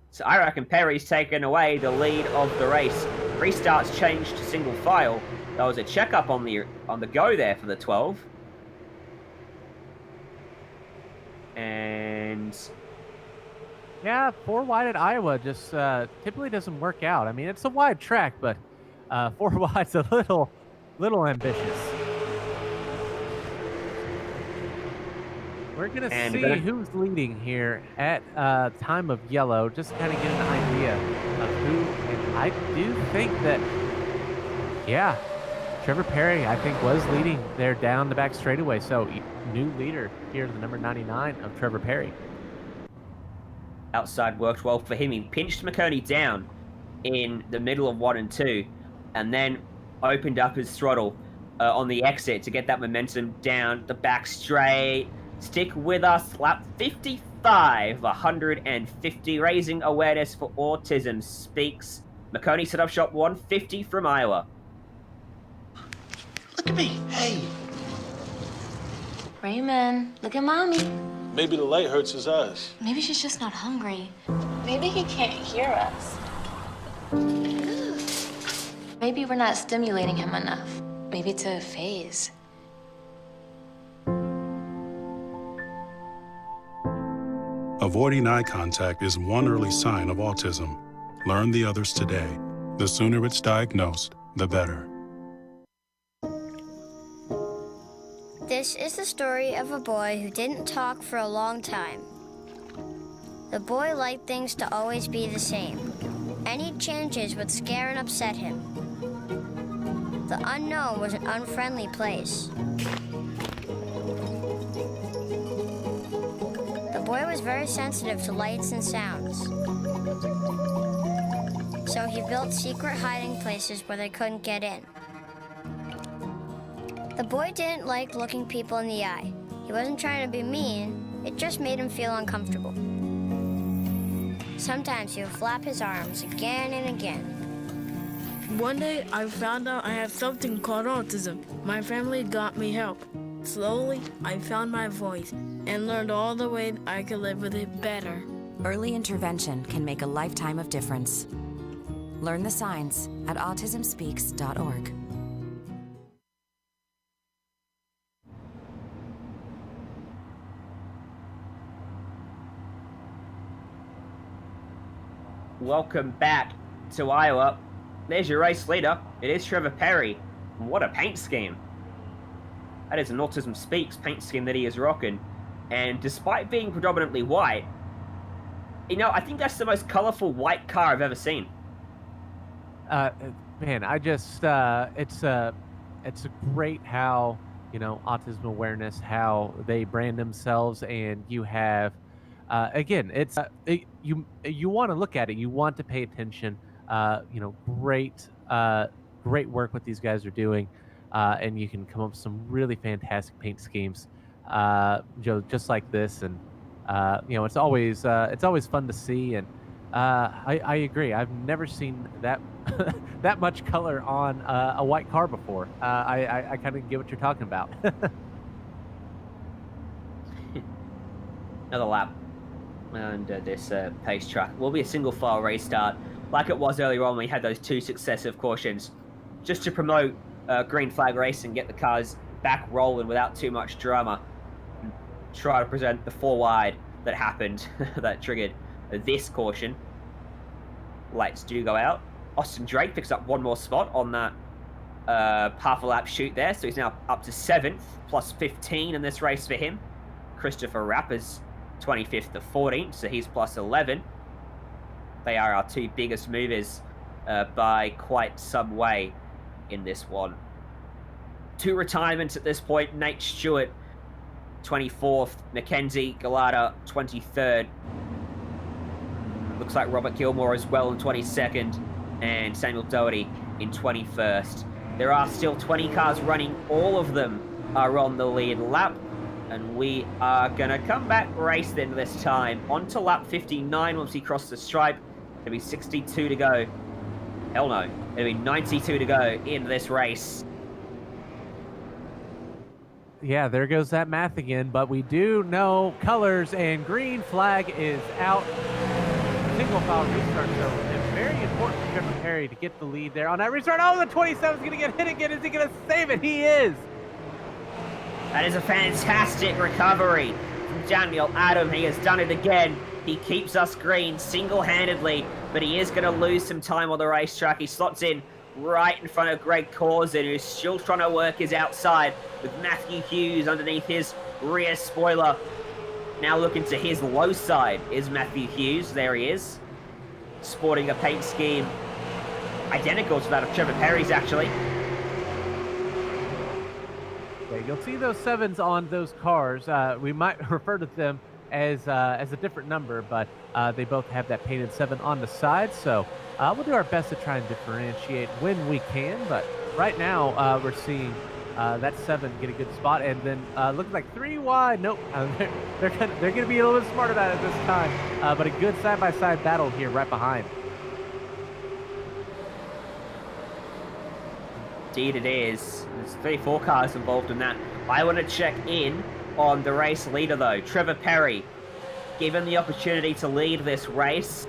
So I reckon Perry's taken away the lead of the race. Restarts changed to single file. There was a checkup on the go there for the 12. And yeah, 4 wide at Iowa just typically doesn't work out. I mean, it's a wide track, but 4 wide's a little ambitious. We're going to see who's leading here at time of yellow, just kind of get an idea of who. And I do think that, yeah, Trevor Perry, I think, was leading there down the back straightaway. So new leader here, the number 99 of Trevor Perry. Outside worked well for him. He pinched Maconi down in the middle of 1 and 2, and then opened up his throttle on the exit to get that momentum down the back straight. Stick with us. Lap 55, 150, raising awareness for Autism Speaks. Maconi Setup Shop 150 from Iowa. Look at me. Hey. Raymond, look at Mommy. Maybe the light hurts his eyes. Maybe she's just not hungry. Maybe he can't hear us. Maybe we're not stimulating him enough. Maybe it's a phase. Avoiding eye contact is one early sign of autism. Learn the others today. The sooner it's diagnosed, the better. This is the story of a boy who didn't talk for a long time. The boy liked things to always be the same. Any changes would scare and upset him. The unknown was an unfriendly place. The boy was very sensitive to lights and sounds. So he built secret hiding places where they couldn't get in. The boy didn't like looking people in the eye. He wasn't trying to be mean, it just made him feel uncomfortable. Sometimes he would flap his arms again and again. One day, I found out I have something called autism. My family got me help. Slowly, I found my voice and learned all the ways I could live with it better. Early intervention can make a lifetime of difference. Learn the signs at autismspeaks.org. welcome back to Iowa. There's your race leader. It is Trevor Perry. What a paint scheme. That is an Autism Speaks paint scheme that he is rocking. And despite being predominantly white, I think that's the most colorful white car I've ever seen. Man, I just, it's great how, Autism Awareness, how they brand themselves, and you have, again, you want to look at it, you want to pay attention, great work what these guys are doing, and you can come up with some really fantastic paint schemes, just like this, and it's always fun to see, and I agree. I've never seen that that much color on a white car before. I kind of get what you're talking about. Another lap under this pace track. Will be a single file race start, like it was earlier on when we had those 2 successive cautions, just to promote green flag racing, get the cars back rolling without too much drama, and try to present the 4 wide that happened that triggered this caution. Lights do go out. Austin Drake picks up 1 more spot on that half a lap shoot there, so he's now up to 7th, plus 15 in this race for him. Christopher Rapp is 25th to 14th, so he's plus 11. They are our 2 biggest movers by quite some way in this one. 2 retirements at this point. Nate Stewart, 24th. Mackenzie Galata, 23rd. Looks like Robert Gilmore as well in 22nd. And Samuel Doherty in 21st. There are still 20 cars running. All of them are on the lead lap. And we are going to come back race then this time. On to lap 59 once we cross the stripe. It'll be 62 to go. Hell no. It'll be 92 to go in this race. Yeah, there goes that math again. But we do know colors, and green flag is out. Single file restart, so it's very important for Trevor Perry to get the lead there on that restart. Oh, the 27 is going to get hit again. Is he going to save it? He is. That is a fantastic recovery from Daniel Adam. He has done it again. He keeps us green single-handedly, but he is going to lose some time on the racetrack. He slots in right in front of Greg Corzin, who's still trying to work his outside with Matthew Hughes underneath his rear spoiler. Now looking to his low side is Matthew Hughes. There he is, sporting a paint scheme identical to that of Trevor Perry's, actually. Yeah, you'll see those 7s on those cars. We might refer to them as a different number, but they both have that painted 7 on the side. So we'll do our best to try and differentiate when we can. But right now we're seeing that 7 get a good spot, and then looks like 3 wide. Nope, they're gonna be a little bit smarter about it this time. But a good side-by-side battle here right behind. Indeed it is. There's 3-4 cars involved in that. I want to check in on the race leader though. Trevor Perry, given the opportunity to lead this race,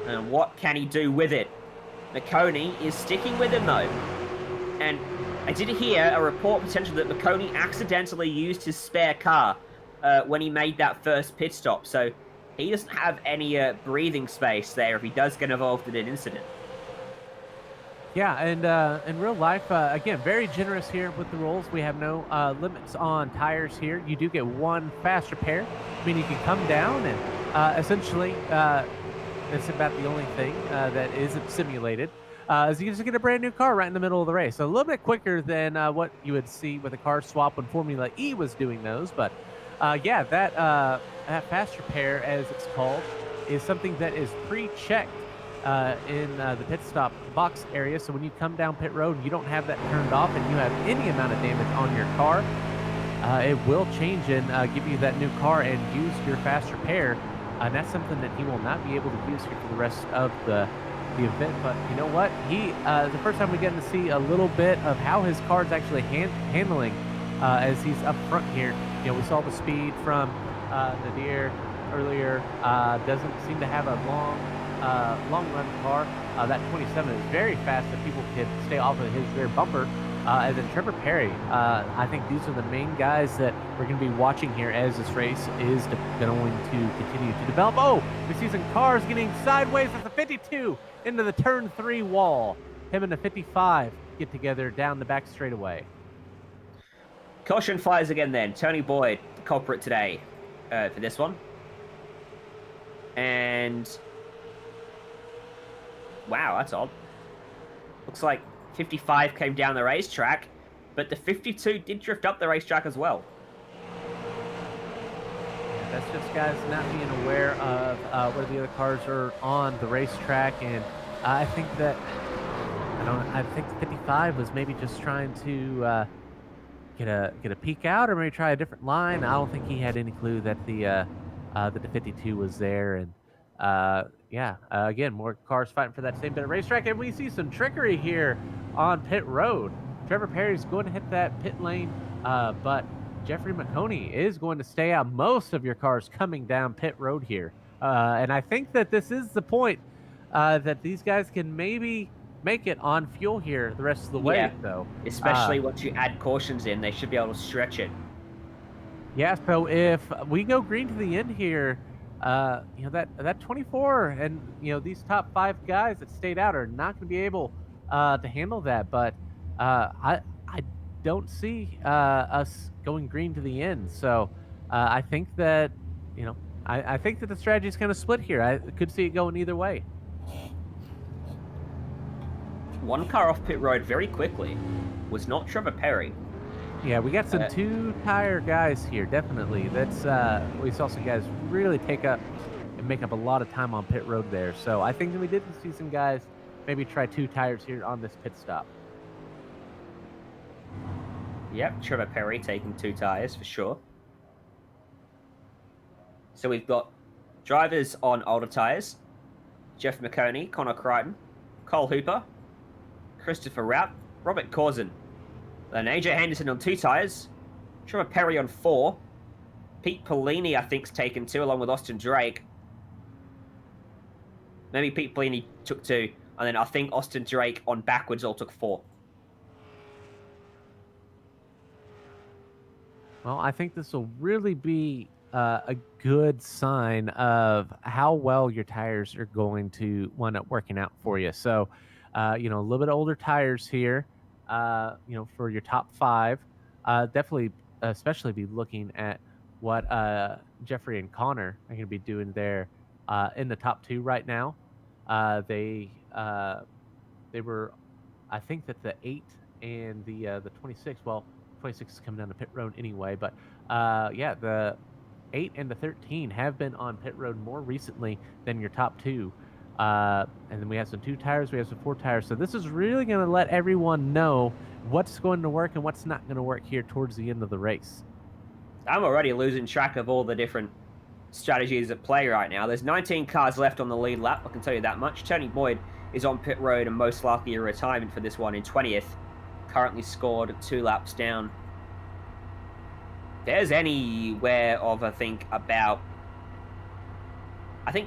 and what can he do with it? Maconi is sticking with him though. And I did hear a report potentially that Maconi accidentally used his spare car when he made that first pit stop. So he doesn't have any breathing space there if he does get involved in an incident. Yeah, and in real life, again, very generous here with the rules. We have no limits on tires here. You do get 1 fast repair. I mean, you can come down and essentially, it's about the only thing that isn't simulated. Is you just get a brand new car right in the middle of the race. So a little bit quicker than what you would see with a car swap when Formula E was doing those. But yeah, that fast repair, as it's called, is something that is pre-checked in the pit stop box area. So when you come down pit road, you don't have that turned off and you have any amount of damage on your car, it will change and give you that new car and use your fast repair. And that's something that he will not be able to use here for the rest of the event. But you know what? He the first time we get to see a little bit of how his car's actually handling as he's up front here. You know, we saw the speed from Nadir earlier. Doesn't seem to have a long run car. That 27 is very fast if people can stay off of his rear bumper. And then Trevor Perry. I think these are the main guys that we're going to be watching here as this race is going to continue to develop. Oh, we see some cars getting sideways at the 52 into the turn 3 wall. Him and the 55 get together down the back straightaway. Caution flies again then. Tony Boyd, the culprit today for this one. And... wow, that's odd. Looks like 55 came down the racetrack, but the 52 did drift up the racetrack as well. That's just guys not being aware of where the other cars are on the racetrack, and I think that I think the 55 was maybe just trying to get a peek out, or maybe try a different line. I don't think he had any clue that the 52 was there, and again, more cars fighting for that same bit of racetrack, and we see some trickery here on pit road. Trevor Perry's going to hit that pit lane, but Jeffrey Maconi is going to stay out. Most of your cars coming down pit road here, and I think that this is the point that these guys can maybe make it on fuel here the rest of the way, though. Especially once you add cautions in, they should be able to stretch it. Yeah, so if we go green to the end here, that 24 and these top 5 guys that stayed out are not going to be able to handle that. But I don't see us going green to the end. So I think that I think that the strategy is kind of split here. I could see it going either way. One car off pit road very quickly was not Trevor Perry. Yeah, we got some 2-tire guys here, definitely. That's we saw some guys really take up and make up a lot of time on pit road there. So I think that we did see some guys maybe try 2 tires here on this pit stop. Yep, Trevor Perry taking 2 tires for sure. So we've got drivers on older tires. Jeff Maconi, Connor Crichton, Cole Hooper, Christopher Rout, Robert Corzin. Then AJ Henderson on 2 tires, Trevor Perry on 4, Pete Polini I think's taken 2 along with Austin Drake. Maybe Pete Polini took 2, and then I think Austin Drake on backwards all took 4. Well, I think this will really be a good sign of how well your tires are going to wind up working out for you. So, a little bit older tires here. For your top 5, definitely, especially be looking at what Jeffrey and Connor are going to be doing there in the top 2 right now. They were, I think that the 8 and the 26. Well, 26 is coming down the pit road anyway, but the 8 and the 13 have been on pit road more recently than your top 2. And then we have some 2 tires, we have some 4 tires. So this is really going to let everyone know what's going to work and what's not going to work here towards the end of the race. I'm already losing track of all the different strategies at play right now. There's 19 cars left on the lead lap, I can tell you that much. Tony Boyd is on pit road and most likely a retirement for this one in 20th. Currently scored 2 laps down. There's anywhere of, I think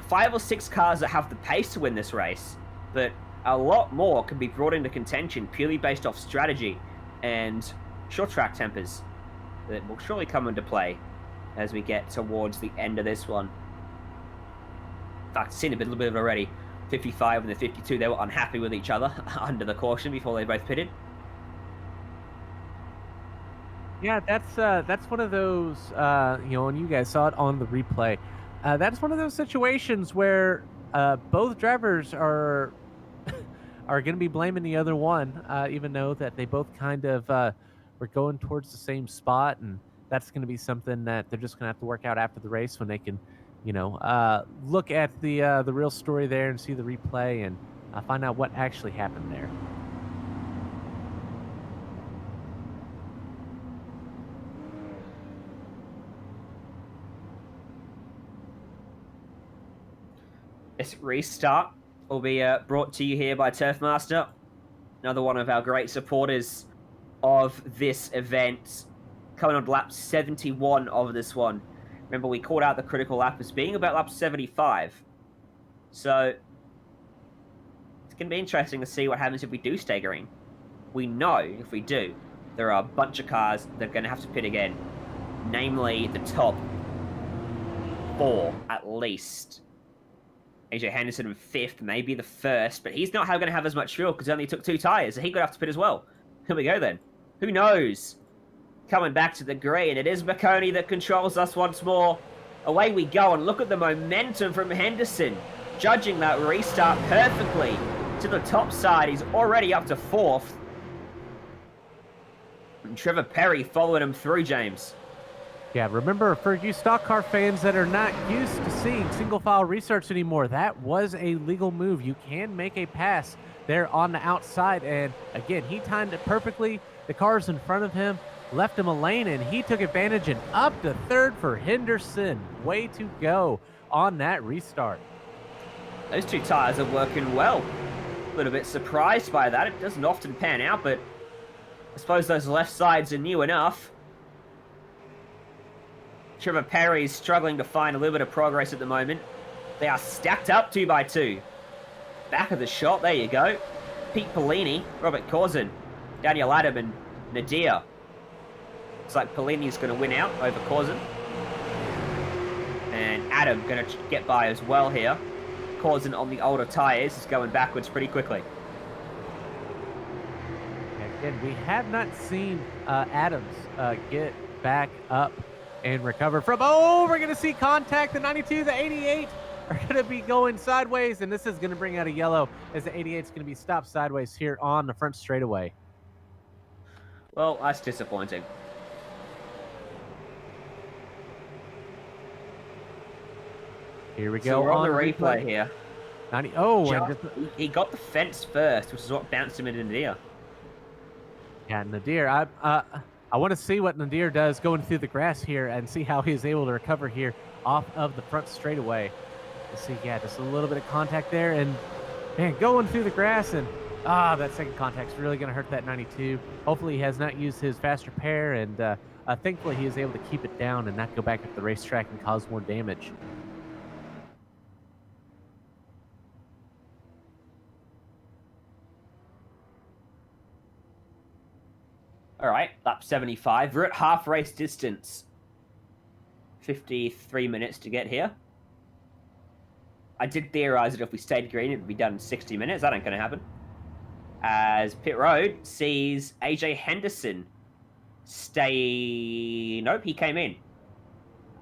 5 or 6 cars that have the pace to win this race, but a lot more can be brought into contention purely based off strategy and short track tempers that will surely come into play as we get towards the end of this one. In fact, seen a little bit of it already. 55 and the 52, they were unhappy with each other under the caution before they both pitted. Yeah, that's one of those, and you guys saw it on the replay. That's one of those situations where both drivers are going to be blaming the other one, even though that they both kind of were going towards the same spot, and that's going to be something that they're just going to have to work out after the race when they can, look at the real story there and see the replay and find out what actually happened there. This restart will be brought to you here by Turfmaster, another one of our great supporters of this event, coming on lap 71 of this one. Remember, we called out the critical lap as being about lap 75. So it's going to be interesting to see what happens if we do stay green. we know if we do, there are a bunch of cars that are going to have to pit again. Namely, the top 4, at least. AJ Henderson in 5th, maybe the 1st, but he's not going to have as much fuel because he only took 2 tyres, so he could have to pit as well. Here we go then. Who knows? Coming back to the green, it is Maconi that controls us once more. Away we go, and look at the momentum from Henderson. Judging that restart perfectly to the top side. He's already up to 4th. And Trevor Perry following him through, James. Yeah, remember, for you stock car fans that are not used to seeing single file restarts anymore, that was a legal move. You can make a pass there on the outside, and again, he timed it perfectly. The cars in front of him left him a lane, and he took advantage, and up to 3rd for Henderson. Way to go on that restart. Those 2 tires are working well. A little bit surprised by that. It doesn't often pan out, but I suppose those left sides are new enough. Trevor Perry's struggling to find a little bit of progress at the moment. They are stacked up 2 by 2. Back of the shot, there you go. Pete Polini, Robert Corzin, Daniel Adam, and Nadir. Looks like Polini's going to win out over Corzin. And Adam going to get by as well here. Corzin on the older tyres is going backwards pretty quickly. Again, we have not seen Adams get back up and recover from. Oh, we're going to see contact. The 92, the 88 are going to be going sideways, and this is going to bring out a yellow as the 88 is going to be stopped sideways here on the front straightaway. Well, that's disappointing. Here we go. So we're on the replay here. 90. Oh, he got the fence first, which is what bounced him into Nadir. Yeah, Nadir. I want to see what Nadir does going through the grass here and see how he's able to recover here off of the front straightaway. Let's see, yeah, just a little bit of contact there, and man, going through the grass, and that second contact's really going to hurt that 92. Hopefully he has not used his faster pair, and thankfully he is able to keep it down and not go back up the racetrack and cause more damage. All right, lap 75. We're at half race distance. 53 minutes to get here. I did theorize that if we stayed green, it would be done in 60 minutes. That ain't going to happen. As pit road sees AJ Henderson stay... Nope, he came in.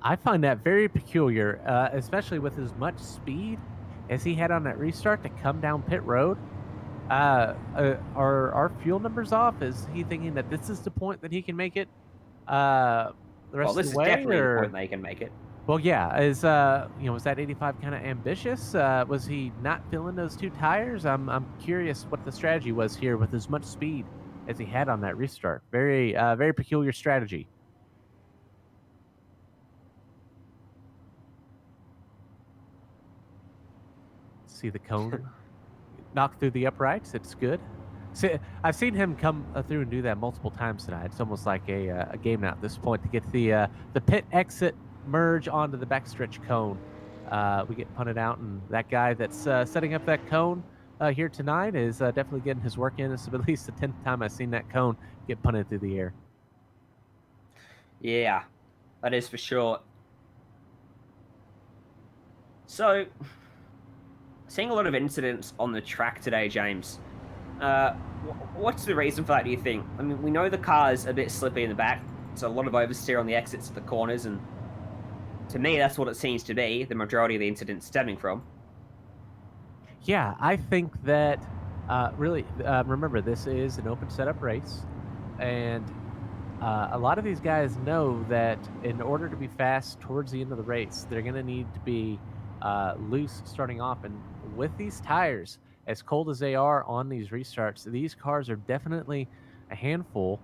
I find that very peculiar, especially with as much speed as he had on that restart to come down pit road. Are our fuel numbers off? Is he thinking that this is the point that he can make it the rest of the way? Well, this is definitely the point that he can make it. Well, yeah. Was that 85 kind of ambitious? Was he not filling those 2 tires? I'm curious what the strategy was here with as much speed as he had on that restart. Very peculiar strategy. See the cone knock through the uprights. It's good. See, I've seen him come through and do that multiple times tonight. It's almost like a game now at this point to get the pit exit merge onto the backstretch cone. We get punted out, and that guy that's setting up that cone here tonight is definitely getting his work in. It's at least the 10th time I've seen that cone get punted through the air. Yeah, that is for sure. So, seeing a lot of incidents on the track today, James. What's the reason for that, do you think? I mean, we know the car's a bit slippy in the back. It's a lot of oversteer on the exits of the corners, and to me, that's what it seems to be, the majority of the incidents stemming from. Yeah, I think that remember, this is an open setup race, and a lot of these guys know that in order to be fast towards the end of the race, they're going to need to be loose starting off. And with these tires, as cold as they are on these restarts, these cars are definitely a handful.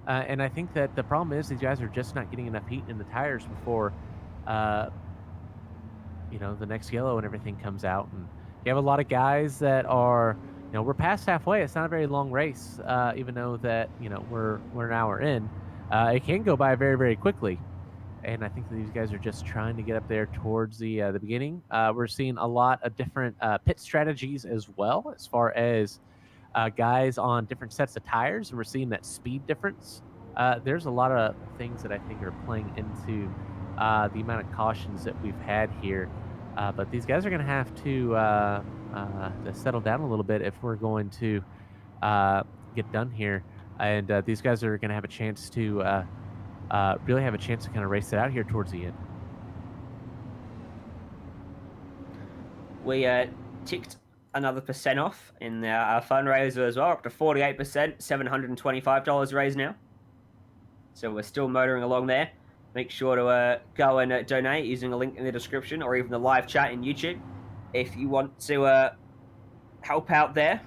And I think that the problem is these guys are just not getting enough heat in the tires before, the next yellow and everything comes out. And you have a lot of guys that are, we're past halfway. It's not a very long race, even though that, we're an hour in. It can go by very, very quickly. And I think that these guys are just trying to get up there towards the beginning. We're seeing a lot of different pit strategies as well, as far as guys on different sets of tires, and we're seeing that speed difference. There's a lot of things that I think are playing into the amount of cautions that we've had here. But these guys are going to have to settle down a little bit if we're going to get done here. And these guys are going to have a chance to really have a chance to kind of race it out here towards the end. We ticked another % off in our fundraiser as well, up to 48%, $725 raised now. So we're still motoring along there. Make sure to go and donate using a link in the description or even the live chat in YouTube if you want to help out there.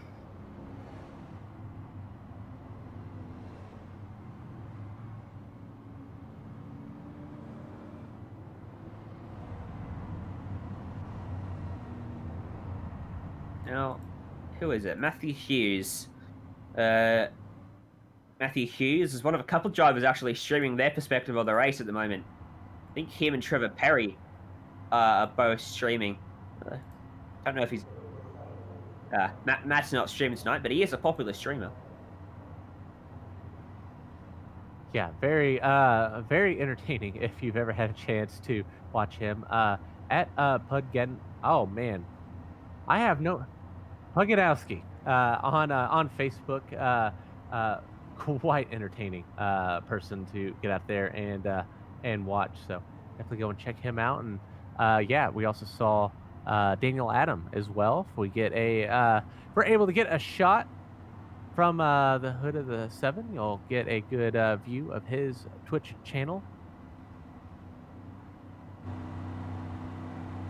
Now, who is it? Matthew Hughes. Matthew Hughes is one of a couple of drivers actually streaming their perspective of the race at the moment. I think him and Trevor Perry are both streaming. I don't know if he's... Matt's not streaming tonight, but he is a popular streamer. Yeah, very entertaining if you've ever had a chance to watch him. At Pudgen... Oh, man. I have no... Pugadowski on Facebook. Quite entertaining person to get out there and watch. So definitely go and check him out. And yeah, we also saw Daniel Adam as well. If we get if we're able to get a shot from the hood of the 7, you'll get a good view of his Twitch channel.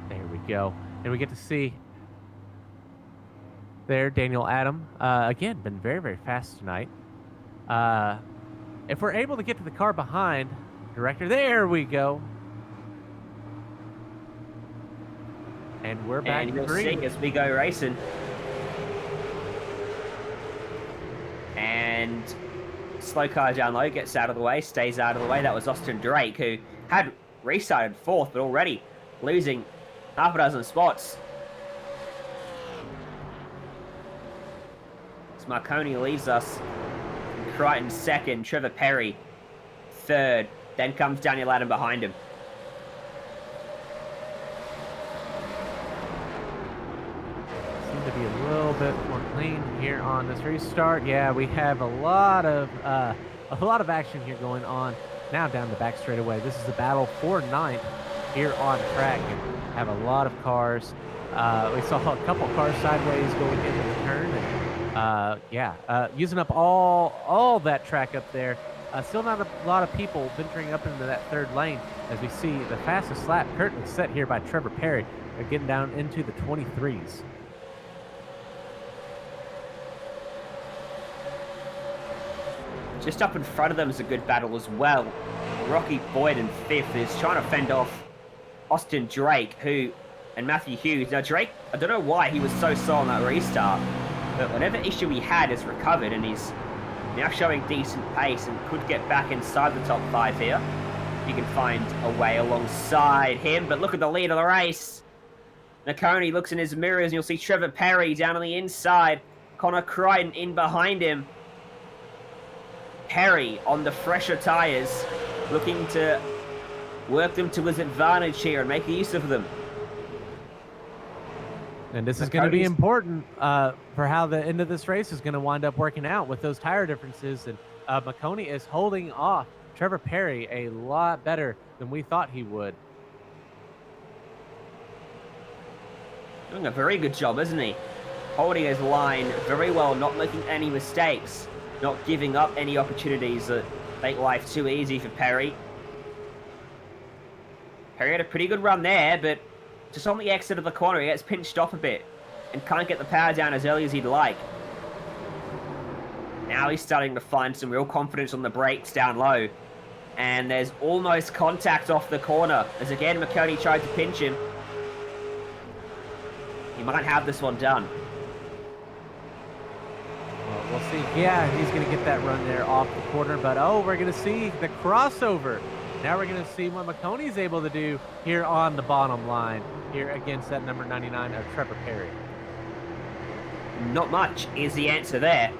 There we go. And we get to see there Daniel Adam. Again, been very, very fast tonight. If we're able to get to the car behind, director, there we go. And we're back and you'll green. see as we go racing. And slow car down low gets out of the way, stays out of the way. That was Austin Drake, who had restarted 4th, but already losing half a dozen spots. As Maconi leaves us. Crichton 2nd, Trevor Perry 3rd, then comes Daniel Adam behind him. Seem to be a little bit more clean here on this restart. Yeah, we have a lot of action here going on now down the back straightaway. This is the battle for 9th here on track, and have a lot of cars. We saw a couple cars sideways going into the turn. And, using up all that track up there. Still not a lot of people venturing up into that 3rd lane as we see the fastest lap currently set here by Trevor Perry. They're getting down into the 23s. Just up in front of them is a good battle as well. Rocky Boyd in 5th is trying to fend off Austin Drake, and Matthew Hughes. Now Drake, I don't know why he was so slow on that restart. But whatever issue he had is recovered, and he's now showing decent pace and could get back inside the top 5 here. You can find a way alongside him, but look at the lead of the race. Maconi looks in his mirrors, and you'll see Trevor Perry down on the inside. Connor Crichton in behind him. Perry on the fresher tyres, looking to work them to his advantage here and make use of them. And this is going to be important for how the end of this race is going to wind up working out with those tire differences. And Maconi is holding off Trevor Perry a lot better than we thought he would. Doing a very good job, isn't he? Holding his line very well, not making any mistakes, not giving up any opportunities that make life too easy for Perry. Perry had a pretty good run there, but just on the exit of the corner, he gets pinched off a bit and can't get the power down as early as he'd like. Now he's starting to find some real confidence on the brakes down low. And there's almost contact off the corner as again Maconi tried to pinch him. He might have this one done. Well, we'll see. Yeah, he's going to get that run there off the corner. But, oh, we're going to see the crossover. Now we're going to see what Maconi's able to do here on the bottom line, here against that number 99 of Trevor Perry. Not much is the answer there.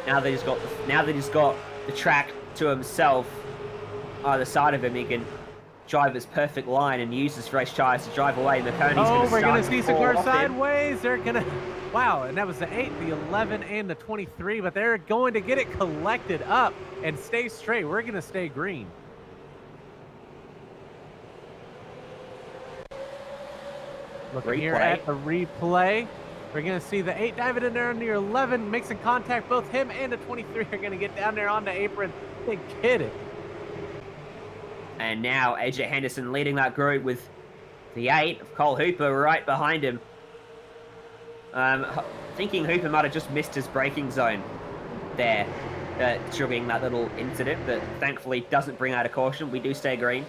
Now that he's got the track to himself, either side of him, he can drive his perfect line and use his race tires to drive away. Maconi's we're going to see some cars sideways. They're going to... Wow, and that was the 8, the 11, and the 23, but they're going to get it collected up and stay straight. We're going to stay green. Looking here at the replay. We're going to see the 8 diving in there on the 11, mixing contact. Both him and the 23 are going to get down there on the apron and get it. And now AJ Henderson leading that group with the 8 of Cole Hooper right behind him. Thinking Hooper might have just missed his braking zone there, triggering that little incident, but thankfully doesn't bring out a caution. We do stay green.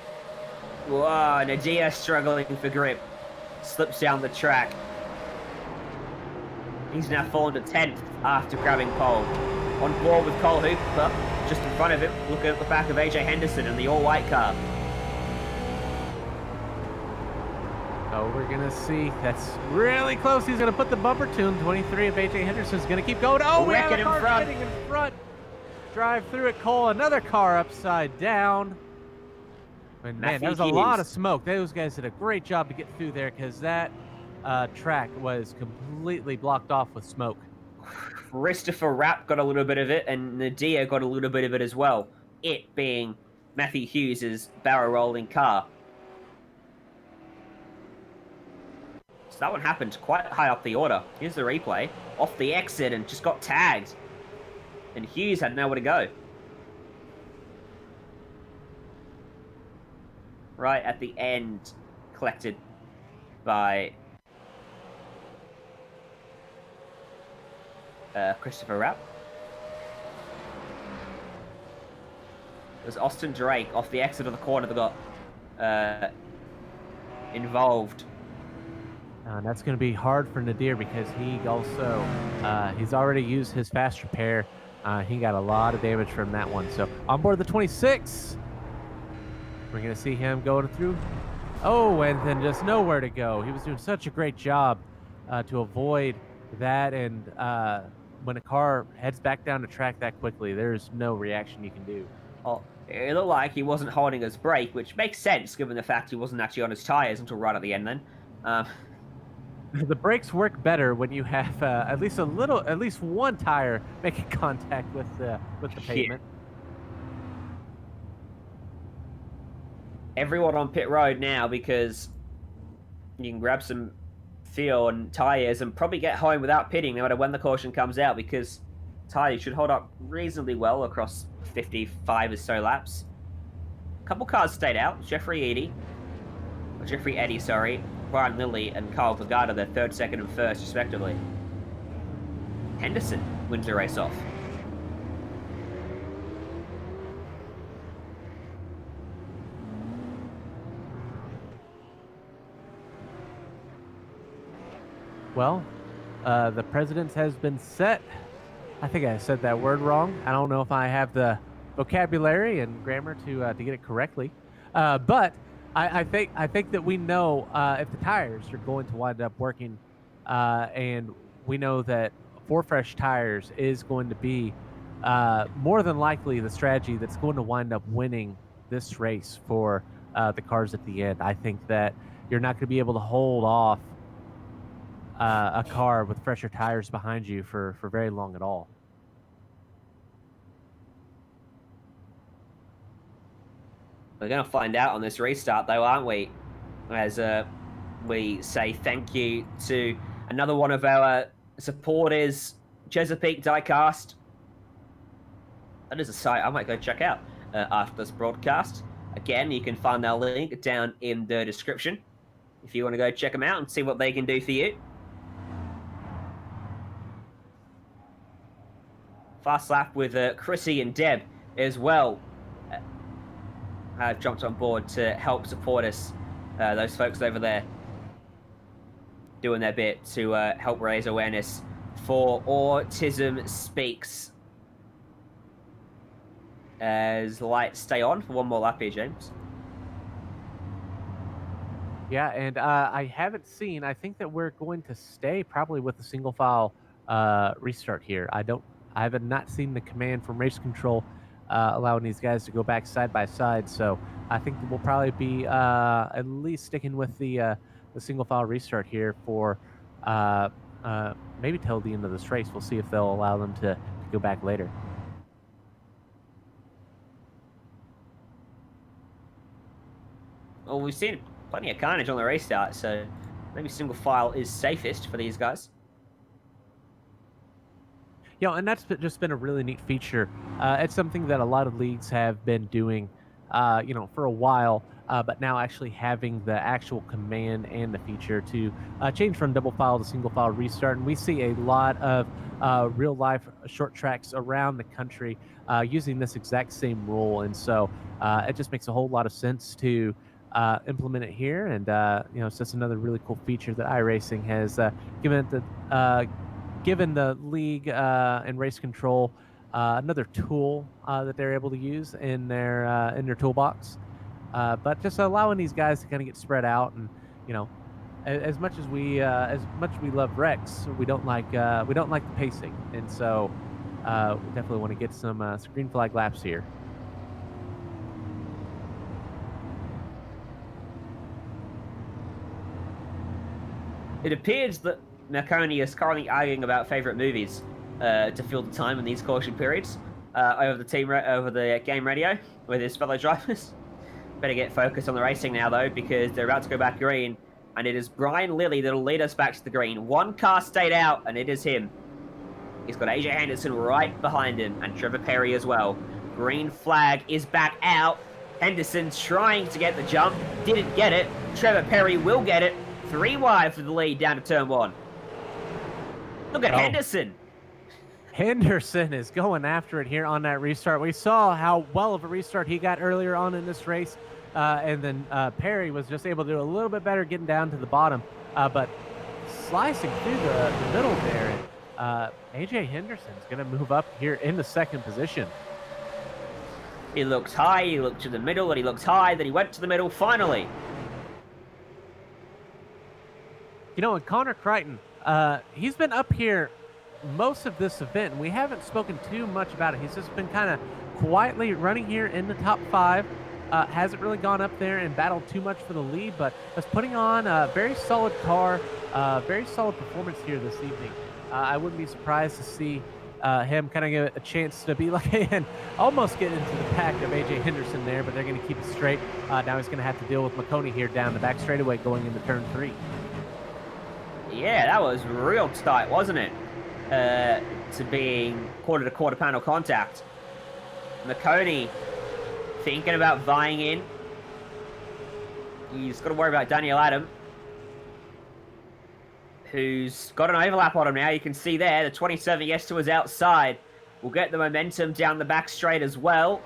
Whoa, Nadia struggling for grip. Slips down the track. He's now fallen to 10th after grabbing pole. On board with Cole Hooper, just in front of him, looking at the back of AJ Henderson in the all-white car. Oh, we're going to see. That's really close. He's going to put the bumper to him. 23 of AJ Henderson's going to keep going. Oh, we have a car getting in front. Drive through it, Cole. Another car upside down. And man, there was a lot of smoke. Those guys did a great job to get through there because that track was completely blocked off with smoke. Christopher Rapp got a little bit of it, and Nadia got a little bit of it as well. It being Matthew Hughes' barrel rolling car. So that one happened quite high up the order. Here's the replay. Off the exit and just got tagged. And Hughes had nowhere to go. Right at the end, collected by Christopher Rapp. It was Austin Drake off the exit of the corner that got involved. And that's going to be hard for Nadir because he also, he's already used his fast repair. He got a lot of damage from that one. So on board the 26, we're going to see him going through. Oh, and then just nowhere to go. He was doing such a great job to avoid that. And when a car heads back down the track that quickly, there's no reaction you can do. Oh, it looked like he wasn't holding his brake, which makes sense given the fact he wasn't actually on his tires until right at the end then. The brakes work better when you have at least one tire making contact with the pavement. Everyone on pit road now because you can grab some fuel and tires and probably get home without pitting no matter when the caution comes out because tires should hold up reasonably well across 55 or so laps. A couple cars stayed out. Jeffrey Eddy, Brian Lilly and Carl Pagata, their 3rd, 2nd, and 1st, respectively. Henderson wins the race off. Well, the precedence has been set. I think I said that word wrong. I don't know if I have the vocabulary and grammar to get it correctly, but I think that we know if the tires are going to wind up working, and we know that 4 fresh tires is going to be more than likely the strategy that's going to wind up winning this race for the cars at the end. I think that you're not going to be able to hold off a car with fresher tires behind you for very long at all. We're going to find out on this restart, though, aren't we? As we say thank you to another one of our supporters, Chesapeake Diecast. That is a site I might go check out after this broadcast. Again, you can find their link down in the description if you want to go check them out and see what they can do for you. Fast lap with Chrissy and Deb as well. Have jumped on board to help support us. Those folks over there doing their bit to help raise awareness for Autism Speaks. As the lights stay on for one more lap here, James. Yeah, and I haven't seen. I think that we're going to stay probably with the single file restart here. I have not seen the command from race control allowing these guys to go back side by side. So I think that we'll probably be at least sticking with the single file restart here for uh, maybe till the end of this race. We'll see if they'll allow them to go back later. Well, we've seen plenty of carnage on the restart, so maybe single file is safest for these guys. And that's just been a really neat feature. It's something that a lot of leagues have been doing, for a while, but now actually having the actual command and the feature to change from double file to single file restart. And we see a lot of real life short tracks around the country using this exact same rule. And so it just makes a whole lot of sense to implement it here. And, it's just another really cool feature that iRacing has given the league and race control another tool that they're able to use in their toolbox. But just allowing these guys to kind of get spread out, and as much as we love Rex, we don't like the pacing, and so we definitely want to get some green flag laps here. It appears that Maconi is currently arguing about favorite movies to fill the time in these caution periods over the game radio with his fellow drivers. Better get focused on the racing now, though, because they're about to go back green, and it is Brian Lilly that'll lead us back to the green. One car stayed out, and it is him. He's got AJ Henderson right behind him, and Trevor Perry as well. Green flag is back out. Henderson trying to get the jump, didn't get it. Trevor Perry will get it. 3 wide for the lead down to turn 1. Look at Henderson. Henderson is going after it here on that restart. We saw how well of a restart he got earlier on in this race. And then Perry was just able to do a little bit better getting down to the bottom. But slicing through the middle there, AJ Henderson's going to move up here in the second position. He looks high, he looked to the middle, and he looks high, then he went to the middle finally. And Connor Crichton, he's been up here most of this event, and we haven't spoken too much about it. He's just been kind of quietly running here in the top 5. Hasn't really gone up there and battled too much for the lead, but is putting on a very solid car, very solid performance here this evening. I wouldn't be surprised to see him kind of get a chance to be like and almost get into the pack of AJ Henderson there, but they're going to keep it straight. Now he's going to have to deal with Maconi here down the back straightaway going into turn 3. Yeah, that was real tight, wasn't it? To being quarter-to-quarter panel contact. Maconi thinking about vying in. He's got to worry about Daniel Adam, who's got an overlap on him now. You can see there, the 27 yes to his outside. Will get the momentum down the back straight as well.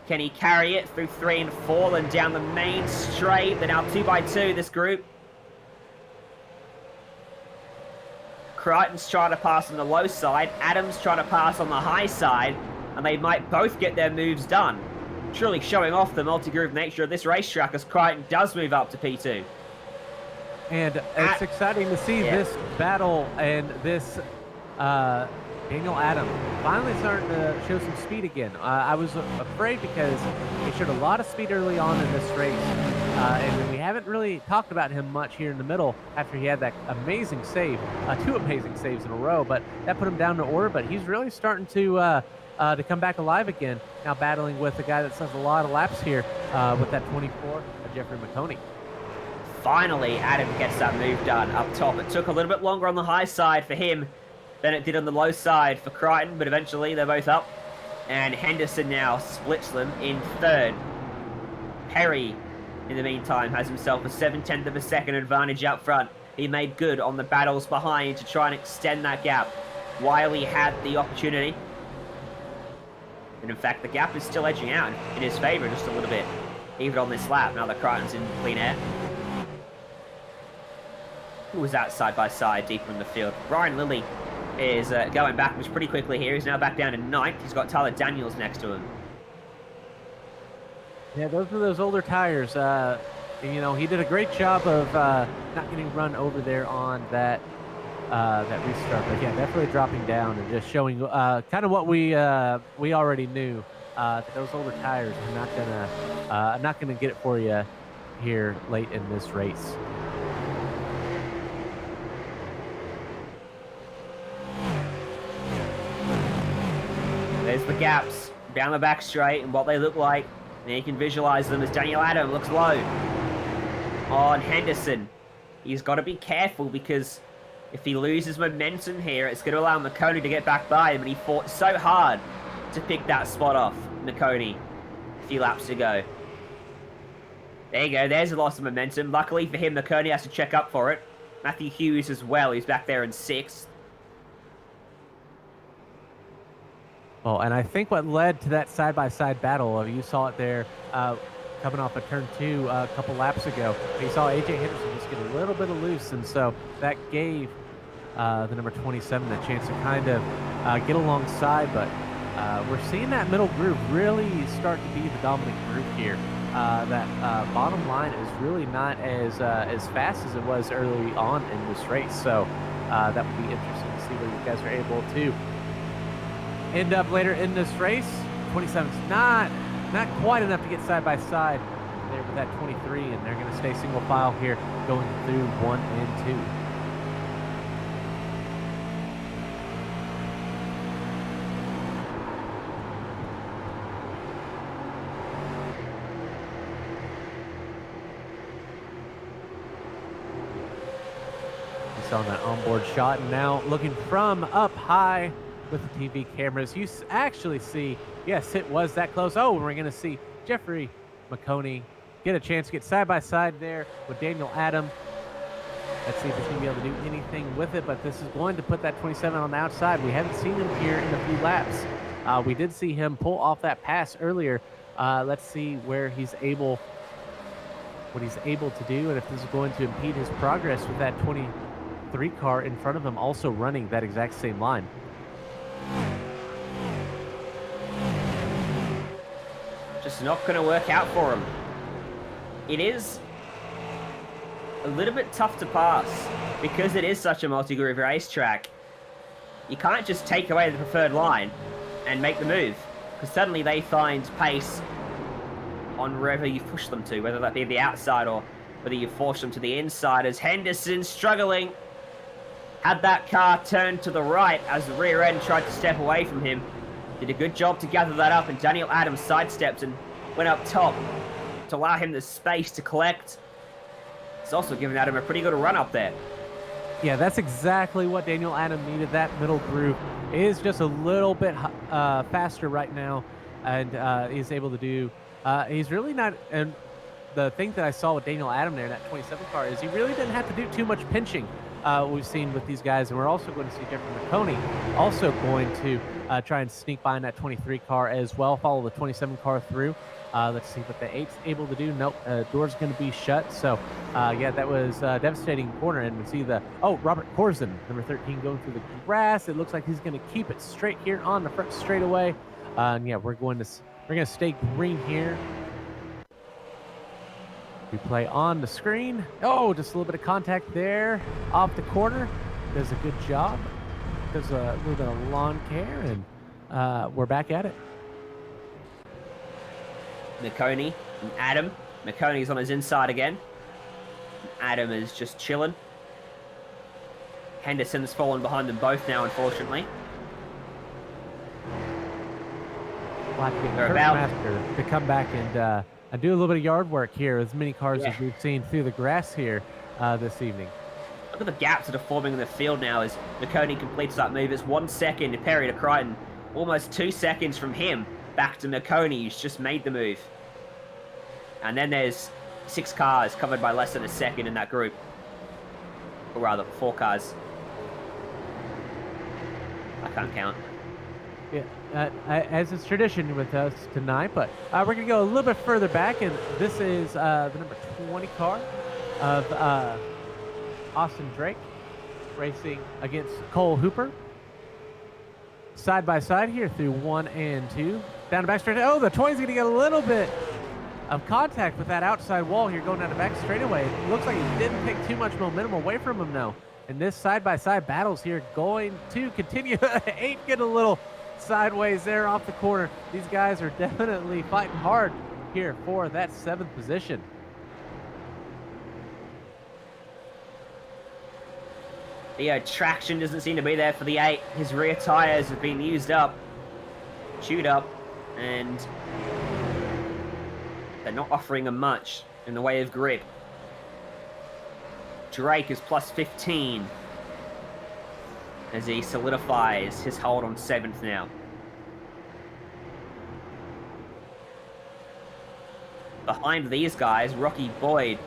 Can he carry it through 3 and 4, then down the main straight? They're now 2x2, this group. Crichton's trying to pass on the low side, Adams trying to pass on the high side, and they might both get their moves done. Truly showing off the multi-groove nature of this racetrack as Crichton does move up to P2. And it's exciting to see this battle and this Daniel Adam finally starting to show some speed again. I was afraid because he showed a lot of speed early on in this race. And we haven't really talked about him much here in the middle after he had that amazing save, 2 amazing saves in a row, but that put him down to order. But he's really starting to come back alive again, now battling with a guy that does a lot of laps here with that 24, Jeffrey Maconi. Finally, Adam gets that move done up top. It took a little bit longer on the high side for him than it did on the low side for Crichton, but eventually they're both up. And Henderson now splits them in 3rd. Perry, in the meantime, has himself a 7/10 of a second advantage up front. He made good on the battles behind to try and extend that gap while he had the opportunity. And in fact, the gap is still edging out in his favour just a little bit, even on this lap, now that Crichton's in clean air. Who was that side by side deeper in the field? Brian Lilly is going backwards pretty quickly here. He's now back down to 9th. He's got Tyler Daniels next to him. Yeah, those are those older tires. you know, he did a great job of not getting run over there on that restart. But yeah, definitely dropping down and just showing kind of what we already knew, that those older tires are not gonna get it for you here late in this race. There's the gaps down the back straight and what they look like. And you can visualize them as Daniel Adam looks low on Henderson. He's got to be careful because if he loses momentum here, it's going to allow Maconi to get back by him, and he fought so hard to pick that spot off Maconi a few laps to go. There you go, there's a loss of momentum. Luckily for him, Maconi has to check up for it. Matthew Hughes as well, he's back there in 6th. Oh, and I think what led to that side-by-side battle, you saw it there coming off of turn 2 a couple laps ago. You saw A.J. Henderson just get a little bit of loose, and so that gave the number 27 a chance to kind of get alongside. But we're seeing that middle group really start to be the dominant group here. That bottom line is really not as fast as it was early on in this race. So that would be interesting to see where you guys are able to end up later in this race. 27's not quite enough to get side by side there with that 23, and they're going to stay single file here going through 1 and 2. On that onboard shot, and now looking from up high with the TV cameras, you actually see, yes, it was that close. Oh, we're going to see Jeffrey Maconi get a chance to get side by side there with Daniel Adam. Let's see if he's going to be able to do anything with it, but this is going to put that 27 on the outside. We haven't seen him here in a few laps. We did see him pull off that pass earlier. Let's see what he's able to do, and if this is going to impede his progress with that 23 car in front of him also running that exact same line. Just not going to work out for him. It is a little bit tough to pass because it is such a multi-groove racetrack. You can't just take away the preferred line and make the move, because suddenly they find pace on wherever you push them to, whether that be the outside or whether you force them to the inside, as Henderson struggling. Had that car turned to the right as the rear end tried to step away from him. Did a good job to gather that up, and Daniel Adams sidestepped and went up top to allow him the space to collect. It's also giving Adam a pretty good run up there. Yeah, that's exactly what Daniel Adam needed. That middle group is just a little bit faster right now, and is able to do. He's really not. And the thing that I saw with Daniel Adam there in that 27 car is he really didn't have to do too much pinching. We've seen with these guys, and we're also going to see Jeffrey Maconi also going to try and sneak by in that 23 car as well, follow the 27 car through. Let's see what the 8's able to do. Nope, door's going to be shut. So, yeah, that was a devastating corner. And we see Robert Corzin, number 13, going through the grass. It looks like he's going to keep it straight here on the front straightaway. And yeah, we're going to stay green here. We play on the screen. Oh, just a little bit of contact there off the corner. Does a good job. Does a little bit of lawn care, and we're back at it. Maconi and Adam. Maconi's on his inside again. Adam is just chilling. Henderson's fallen behind them both now, unfortunately. We'll have to get Kurt Master to come back and do a little bit of yard work here, as many cars as we've seen through the grass here this evening. Look at the gaps that are forming in the field now as Maconi completes that move. It's 1 second to Perry to Crichton. Almost 2 seconds from him back to Maconi, who's just made the move. And then there's 6 cars covered by less than a second in that group. Or rather, 4 cars. I can't count. Yeah, as is tradition with us tonight, but we're going to go a little bit further back, and this is the number 20 car of Austin Drake racing against Cole Hooper. Side by side here through 1 and 2. Down the back straight. Oh, the 20's going to get a little bit of contact with that outside wall here going down the back straightaway. It looks like he didn't take too much momentum away from him, though. And this side-by-side battles here going to continue. 8 get a little sideways there off the corner. These guys are definitely fighting hard here for that 7th position. The traction doesn't seem to be there for the 8. His rear tires have been used up, chewed up, and they're not offering him much in the way of grip. Drake is plus 15 as he solidifies his hold on 7th now. Behind these guys, Rocky Boyd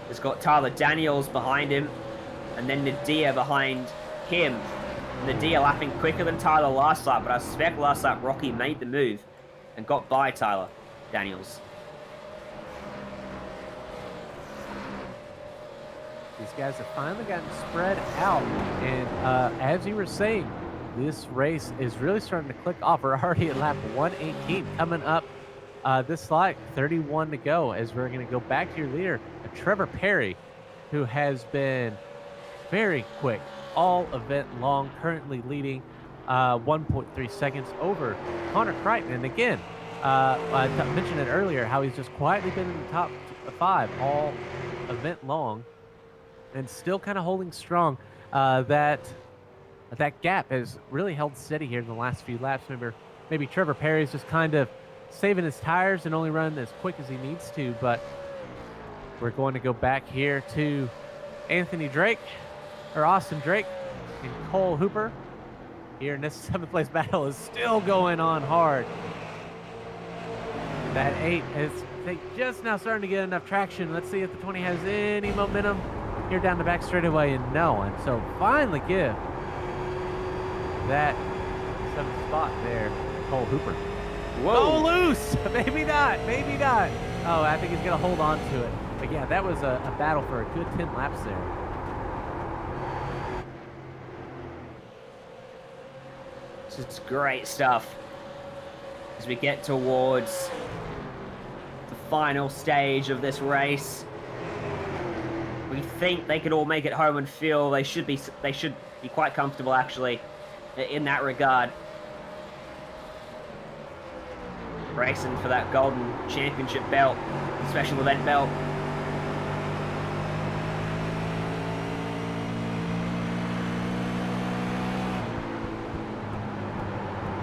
has got Tyler Daniels behind him, and then Nadir behind him. Nadir lapping quicker than Tyler last lap, but I suspect last lap Rocky made the move and got by Tyler Daniels. These guys have finally gotten spread out, and as you were saying, this race is really starting to click off. We're already at lap 118, coming up this slide, 31 to go, as we're going to go back to your leader, Trevor Perry, who has been very quick all event long, currently leading 1.3 seconds over Connor Crichton. And again, I mentioned it earlier, how he's just quietly been in the top 5 all event long, and still kind of holding strong. That gap has really held steady here in the last few laps. Maybe Trevor Perry's just kind of saving his tires and only running as quick as he needs to. But we're going to go back here to Austin Drake and Cole Hooper. Here in this 7th place battle is still going on hard. That 8 is just now starting to get enough traction. Let's see if the 20 has any momentum here down the back straightaway, and no. And so finally give that 7th spot there to Cole Hooper. Whoa, loose! Maybe not, maybe not. Oh, I think he's gonna hold on to it. But yeah, that was a battle for a good 10 laps there. This is great stuff as we get towards the final stage of this race. We think they could all make it home and feel they should be quite comfortable, actually, in that regard. Racing for that golden championship belt, special event belt.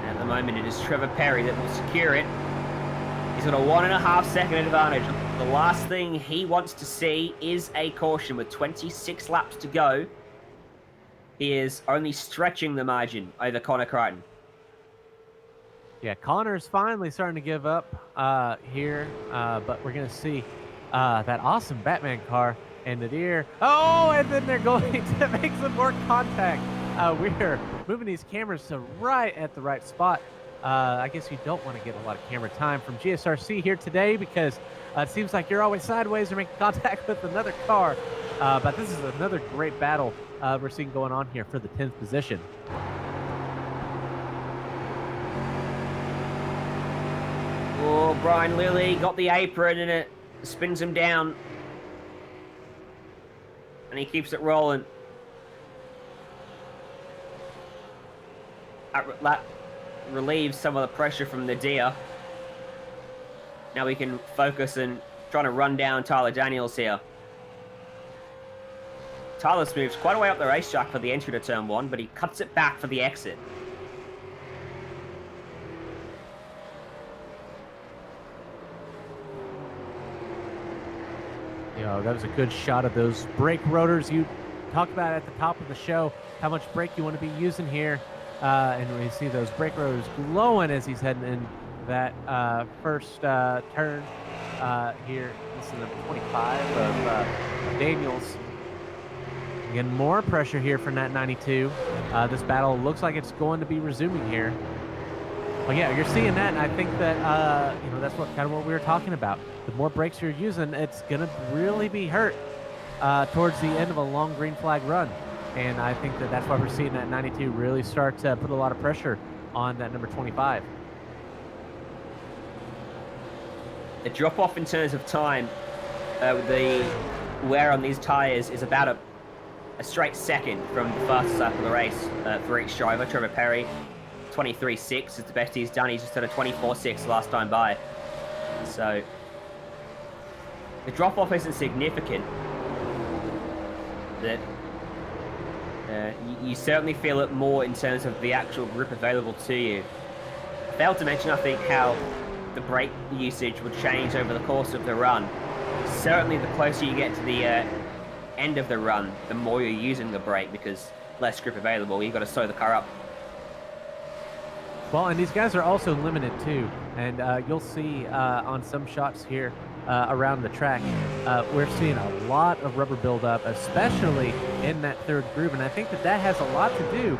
At the moment, it is Trevor Perry that will secure it. He's got a 1.5 second advantage. The last thing he wants to see is a caution with 26 laps to go. He is only stretching the margin over Connor Crichton. Yeah, Connor's finally starting to give up here, but we're going to see that awesome Batman car and Nadir. Oh, and then they're going to make some more contact. We're moving these cameras to right at the right spot. I guess you don't want to get a lot of camera time from GSRC here today because it seems like you're always sideways or making contact with another car. But this is another great battle we're seeing going on here for the 10th position. Oh, Brian Lilly got the apron and it spins him down. And he keeps it rolling. That relieves some of the pressure from Nadir. Now we can focus on trying to run down Tyler Daniels here. Tyler's moves quite a way up the racetrack for the entry to turn 1, but he cuts it back for the exit. That was a good shot of those brake rotors you talked about at the top of the show, how much brake you want to be using here. And we see those brake rotors glowing as he's heading in that first turn here. This is number 25 of Daniels. Again, more pressure here from that 92. This battle looks like it's going to be resuming here. Well, yeah, you're seeing that, and I think that that's what we were talking about. The more brakes you're using, it's gonna really be hurt towards the end of a long green flag run, and I think that that's why we're seeing that 92 really start to put a lot of pressure on that number 25. The drop-off in terms of time, the wear on these tyres is about a straight second from the fastest lap of the race for each driver. Trevor Perry, 23.6 is the best he's done. He's just done a 24.6 last time by. So the drop-off isn't significant. That you certainly feel it more in terms of the actual grip available to you. I failed to mention, I think, how the brake usage would change over the course of the run. Certainly the closer you get to the end of the run, the more you're using the brake because less grip available. You've got to slow the car up. Well, and these guys are also limited too, and you'll see on some shots here around the track, we're seeing a lot of rubber buildup, especially in that third groove, and I think that has a lot to do.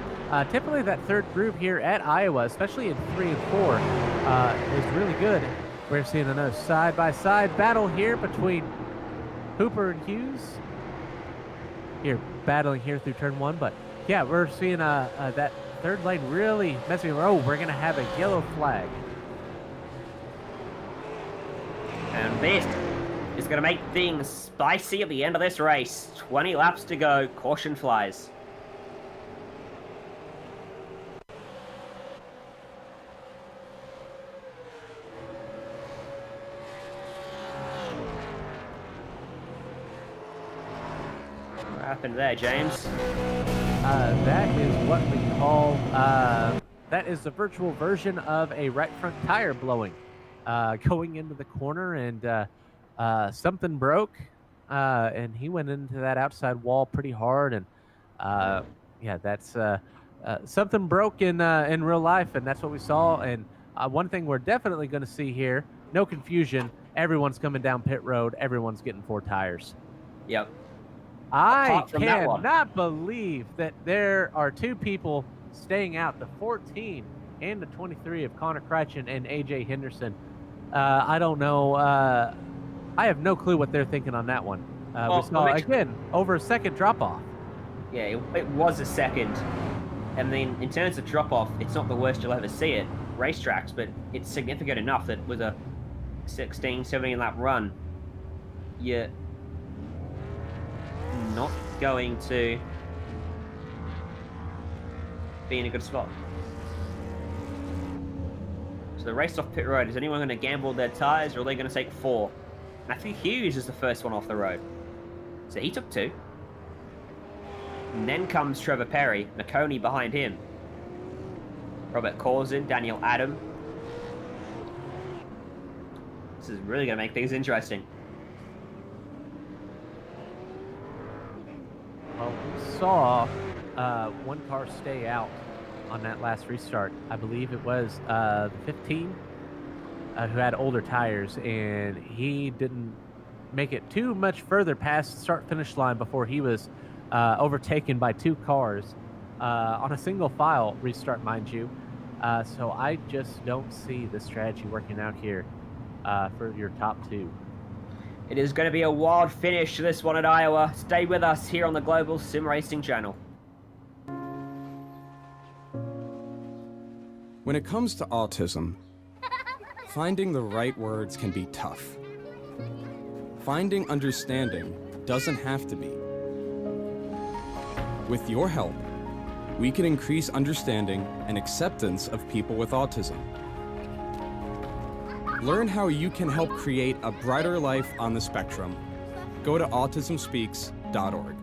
Typically that third groove here at Iowa, especially in 3 and 4, is really good. We're seeing another side-by-side battle here between Hooper and Hughes. Here, battling here through turn 1, but yeah, we're seeing that third lane really messing around. Oh, we're going to have a yellow flag. And this is going to make things spicy at the end of this race. 20 laps to go. Caution flies. What happened there, James? That is what we call, that is the virtual version of a right front tire blowing. Going into the corner, and something broke, and he went into that outside wall pretty hard, and yeah, that's something broke in real life, and that's what we saw. And one thing we're definitely going to see here, no confusion, everyone's coming down pit road, everyone's getting 4 tires. Yep. I cannot believe that there are 2 people staying out, the 14 and the 23 of Connor Cratchin and AJ Henderson. I don't know. I have no clue what they're thinking on that one. We saw, again, over a second drop-off. Yeah, it was a second. And then in terms of drop-off, it's not the worst you'll ever see at racetracks, but it's significant enough that with a 16, 17 lap run, you're not going to be in a good spot. So the race off pit road, is anyone going to gamble their tyres, or are they going to take 4? Matthew Hughes is the first one off the road. So he took 2. And then comes Trevor Perry, Maconi behind him. Robert Corzin, Daniel Adam. This is really going to make things interesting. Well, we saw one car stay out on that last restart. I believe it was the 15 who had older tires, and he didn't make it too much further past the start-finish line before he was overtaken by 2 cars on a single file restart, mind you. So I just don't see the strategy working out here for your top 2. It is going to be a wild finish to this one at Iowa. Stay with us here on the Global Sim Racing channel. When it comes to autism, finding the right words can be tough. Finding understanding doesn't have to be. With your help, we can increase understanding and acceptance of people with autism. Learn how you can help create a brighter life on the spectrum. Go to autismspeaks.org.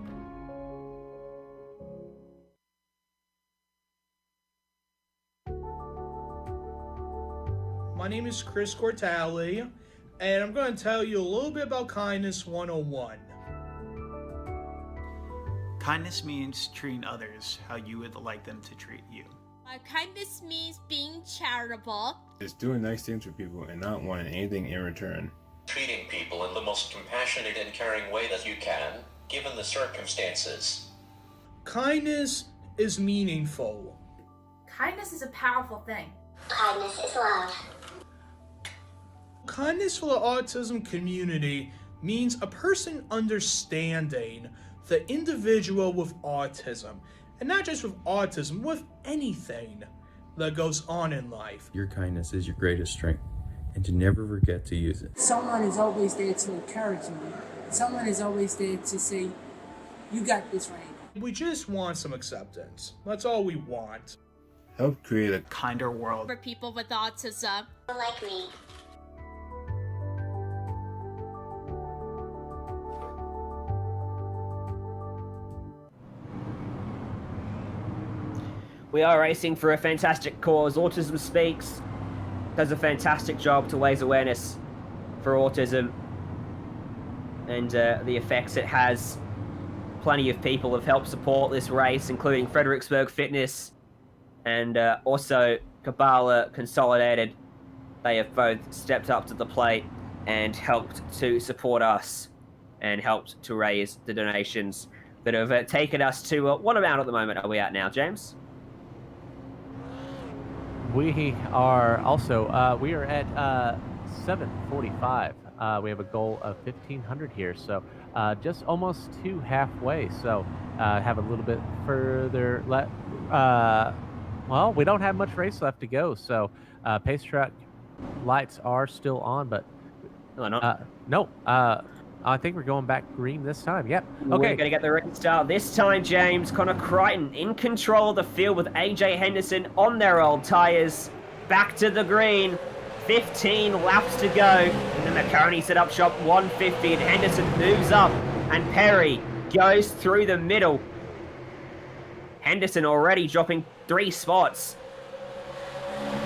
My name is Chris Cortali, and I'm going to tell you a little bit about Kindness 101. Kindness means treating others how you would like them to treat you. Kindness means being charitable. It's doing nice things for people and not wanting anything in return. Treating people in the most compassionate and caring way that you can, given the circumstances. Kindness is meaningful. Kindness is a powerful thing. Kindness is love. Kindness for the autism community means a person understanding the individual with autism, and not just with autism, with anything that goes on in life. Your kindness is your greatest strength, and to never forget to use it. Someone is always there to encourage me. Someone is always there to say, you got this right. We just want some acceptance. That's all we want. Help create a kinder world for people with autism. Like me. We are racing for a fantastic cause. Autism Speaks does a fantastic job to raise awareness for autism and the effects it has. Plenty of people have helped support this race, including Fredericksburg Fitness and also Kabbalah Consolidated. They have both stepped up to the plate and helped to support us and helped to raise the donations that have taken us to what amount at the moment are we at now, James? We are also we are at 745. We have a goal of 1,500 here, so just almost to halfway. So have a little bit further left. Well, we don't have much race left to go, so pace track lights are still on, but no. I think we're going back green this time. Yep. Okay. We're going to get the restart this time, James. Connor Crichton in control of the field with AJ Henderson on their old tires. Back to the green. 15 laps to go in the Maconi Setup Shop 150. And Henderson moves up and Perry goes through the middle. Henderson already dropping 3 spots.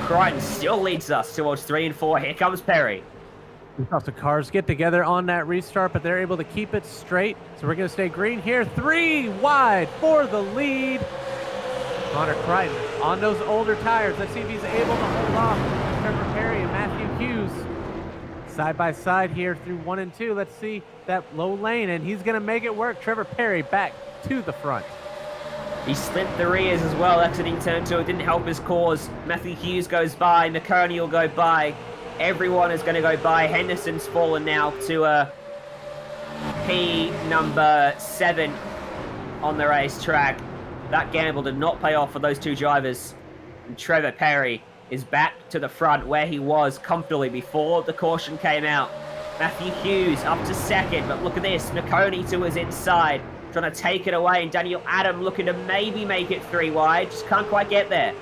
Crichton still leads us towards 3 and 4. Here comes Perry. We saw the cars get together on that restart, but they're able to keep it straight. So we're going to stay green here. 3 wide for the lead. Connor Crichton on those older tires. Let's see if he's able to hold off Trevor Perry and Matthew Hughes. Side by side here through 1 and 2. Let's see that low lane, and he's going to make it work. Trevor Perry back to the front. He slipped the rears as well, exiting turn 2. It didn't help his cause. Matthew Hughes goes by. Maconi will go by. Everyone is going to go by. Henderson's fallen now to P number 7 on the racetrack. That gamble did not pay off for those 2 drivers. And Trevor Perry is back to the front where he was comfortably before the caution came out. Matthew Hughes up to 2nd, but look at this. Maconi to his inside, trying to take it away. And Daniel Adam looking to maybe make it 3 wide. Just can't quite get there.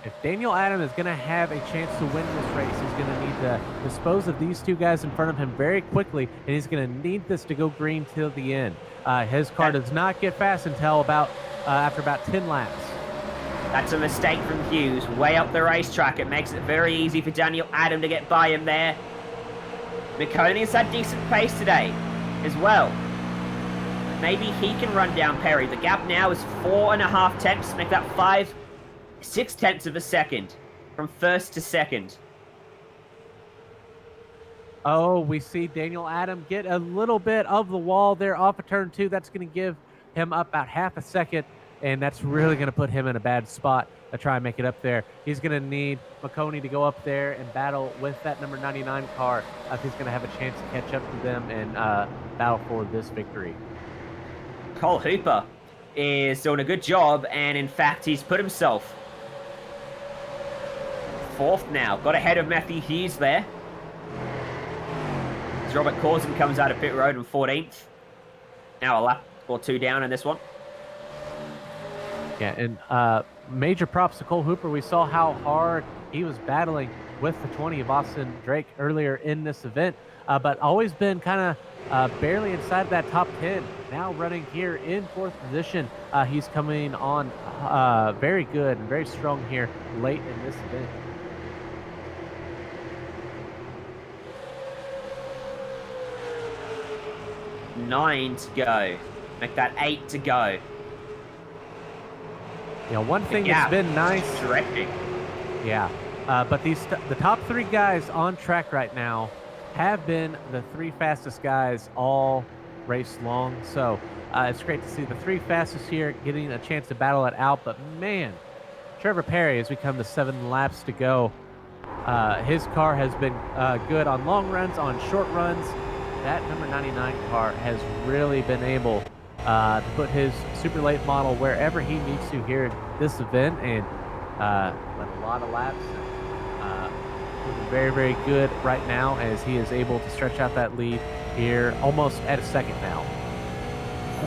If Daniel Adam is going to have a chance to win this race, he's going to need to dispose of these 2 guys in front of him very quickly, and he's going to need this to go green till the end. His car does not get fast until after about 10 laps. That's a mistake from Hughes. Way up the racetrack. It makes it very easy for Daniel Adam to get by him there. Maconi's had decent pace today as well. Maybe he can run down Perry. The gap now is 4.5 tenths, make that 6 tenths of a second from 1st to 2nd. Oh, we see Daniel Adam get a little bit of the wall there off of turn 2. That's going to give him up about half a second, and that's really going to put him in a bad spot to try and make it up there. He's going to need Maconi to go up there and battle with that number 99 car if he's going to have a chance to catch up to them and battle for this victory. Cole Hooper is doing a good job, and in fact, he's put himself 4th now. Got ahead of Matthew Hughes there. As Robert Corson comes out of pit road in 14th. Now a lap or 2 down in this one. Yeah, and major props to Cole Hooper. We saw how hard he was battling with the 20 of Austin Drake earlier in this event, but always been kind of barely inside that top 10. Now running here in 4th position. He's coming on very good and very strong here late in this event. Nine to go. Make that 8 to go. You know, one thing that's been nice. Directing. Yeah, but the top 3 guys on track right now have been the 3 fastest guys all race long. So it's great to see the 3 fastest here getting a chance to battle it out. But man, Trevor Perry, as we come to 7 laps to go, his car has been good on long runs, on short runs. That number 99 car has really been able to put his super late model wherever he needs to here at this event, and went a lot of laps. very, very good right now as he is able to stretch out that lead here almost at a second now.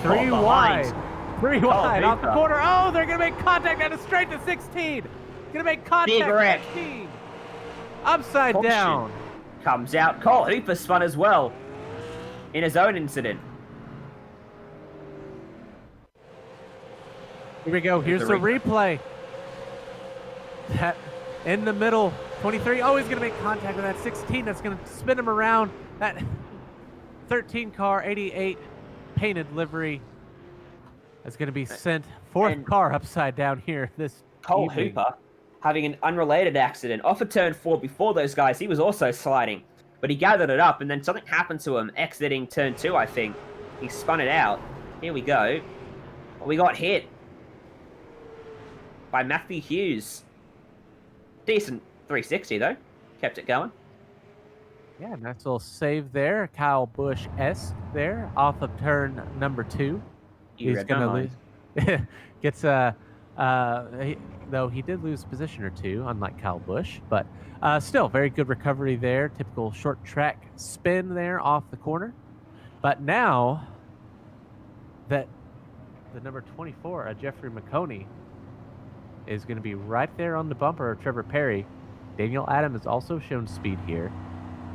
Three wide off the corner. Oh, they're going to make contact at a straight to 16. Going to make contact 16. Upside down. Comes out. Cole Hooper spun as well in his own incident. Here we go. Here's the replay. That in the middle, 23. Oh, he's going to make contact with that 16. That's going to spin him around. That 13 car, 88 painted livery is going to be sent fourth car upside down here this Cole evening. Hooper having an unrelated accident off of turn 4 before those guys. He was also sliding, but he gathered it up, and then something happened to him exiting turn 2, I think. He spun it out. Here we go. We got hit by Matthew Hughes. Decent 360, though. Kept it going. Yeah, nice little save there. Kyle Busch-esque there off of turn number 2. He's going to lose. Gets though he did lose a position or two, unlike Kyle Busch, but still very good recovery there. Typical short track spin there off the corner. But now that the number 24, Jeffrey Maconi, is going to be right there on the bumper of Trevor Perry. Daniel Adam has also shown speed here.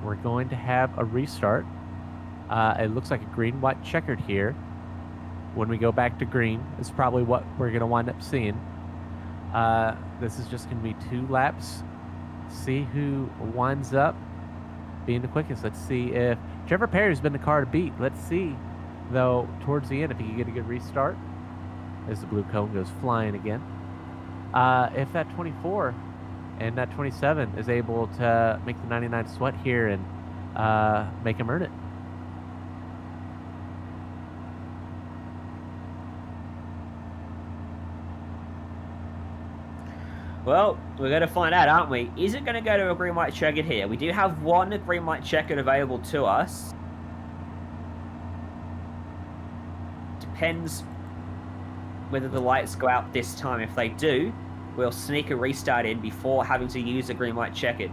We're going to have a restart. It looks like a green-white checkered here. When we go back to green, is probably what we're going to wind up seeing. This is just going to be 2 laps. See who winds up being the quickest. Let's see if Trevor Perry's been the car to beat. Let's see, though, towards the end, if he can get a good restart as the blue cone goes flying again. If that 24 and that 27 is able to make the 99 sweat here and make him earn it. Well, we're going to find out, aren't we? Is it going to go to a green-white checkered here? We do have one green-white checkered available to us. Depends whether the lights go out this time. If they do, we'll sneak a restart in before having to use a green-white checkered.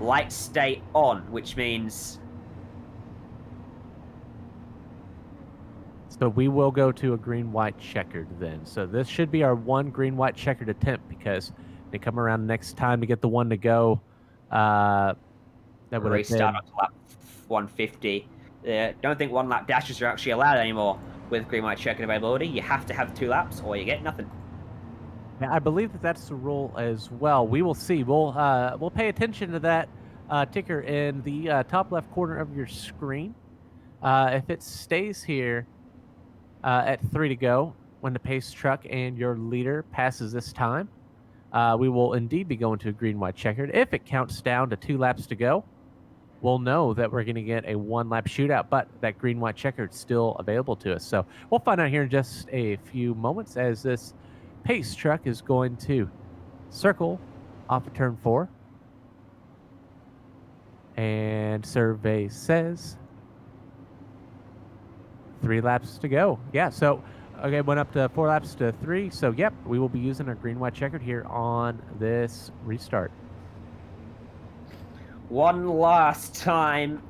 Lights stay on, which means... So we will go to a green-white checkered then. So this should be our one green-white checkered attempt because they come around next time to get the one to go. That would restart up to lap 150. Don't think one lap dashes are actually allowed anymore with green-white checkered availability. You have to have 2 laps or you get nothing. Yeah, I believe that that's the rule as well. We will see. We'll pay attention to that ticker in the top left corner of your screen. If it stays here at 3 to go when the pace truck and your leader passes this time, we will indeed be going to a green-white checkered. If it counts down to 2 laps to go, we'll know that we're going to get a 1-lap shootout, but that green-white checkered is still available to us. So we'll find out here in just a few moments as this pace truck is going to circle off of turn 4. And survey says 3 laps to go. Yeah, so okay, went up to 4 laps to 3. So yep, we will be using our green-white checkered here on this restart. One last time.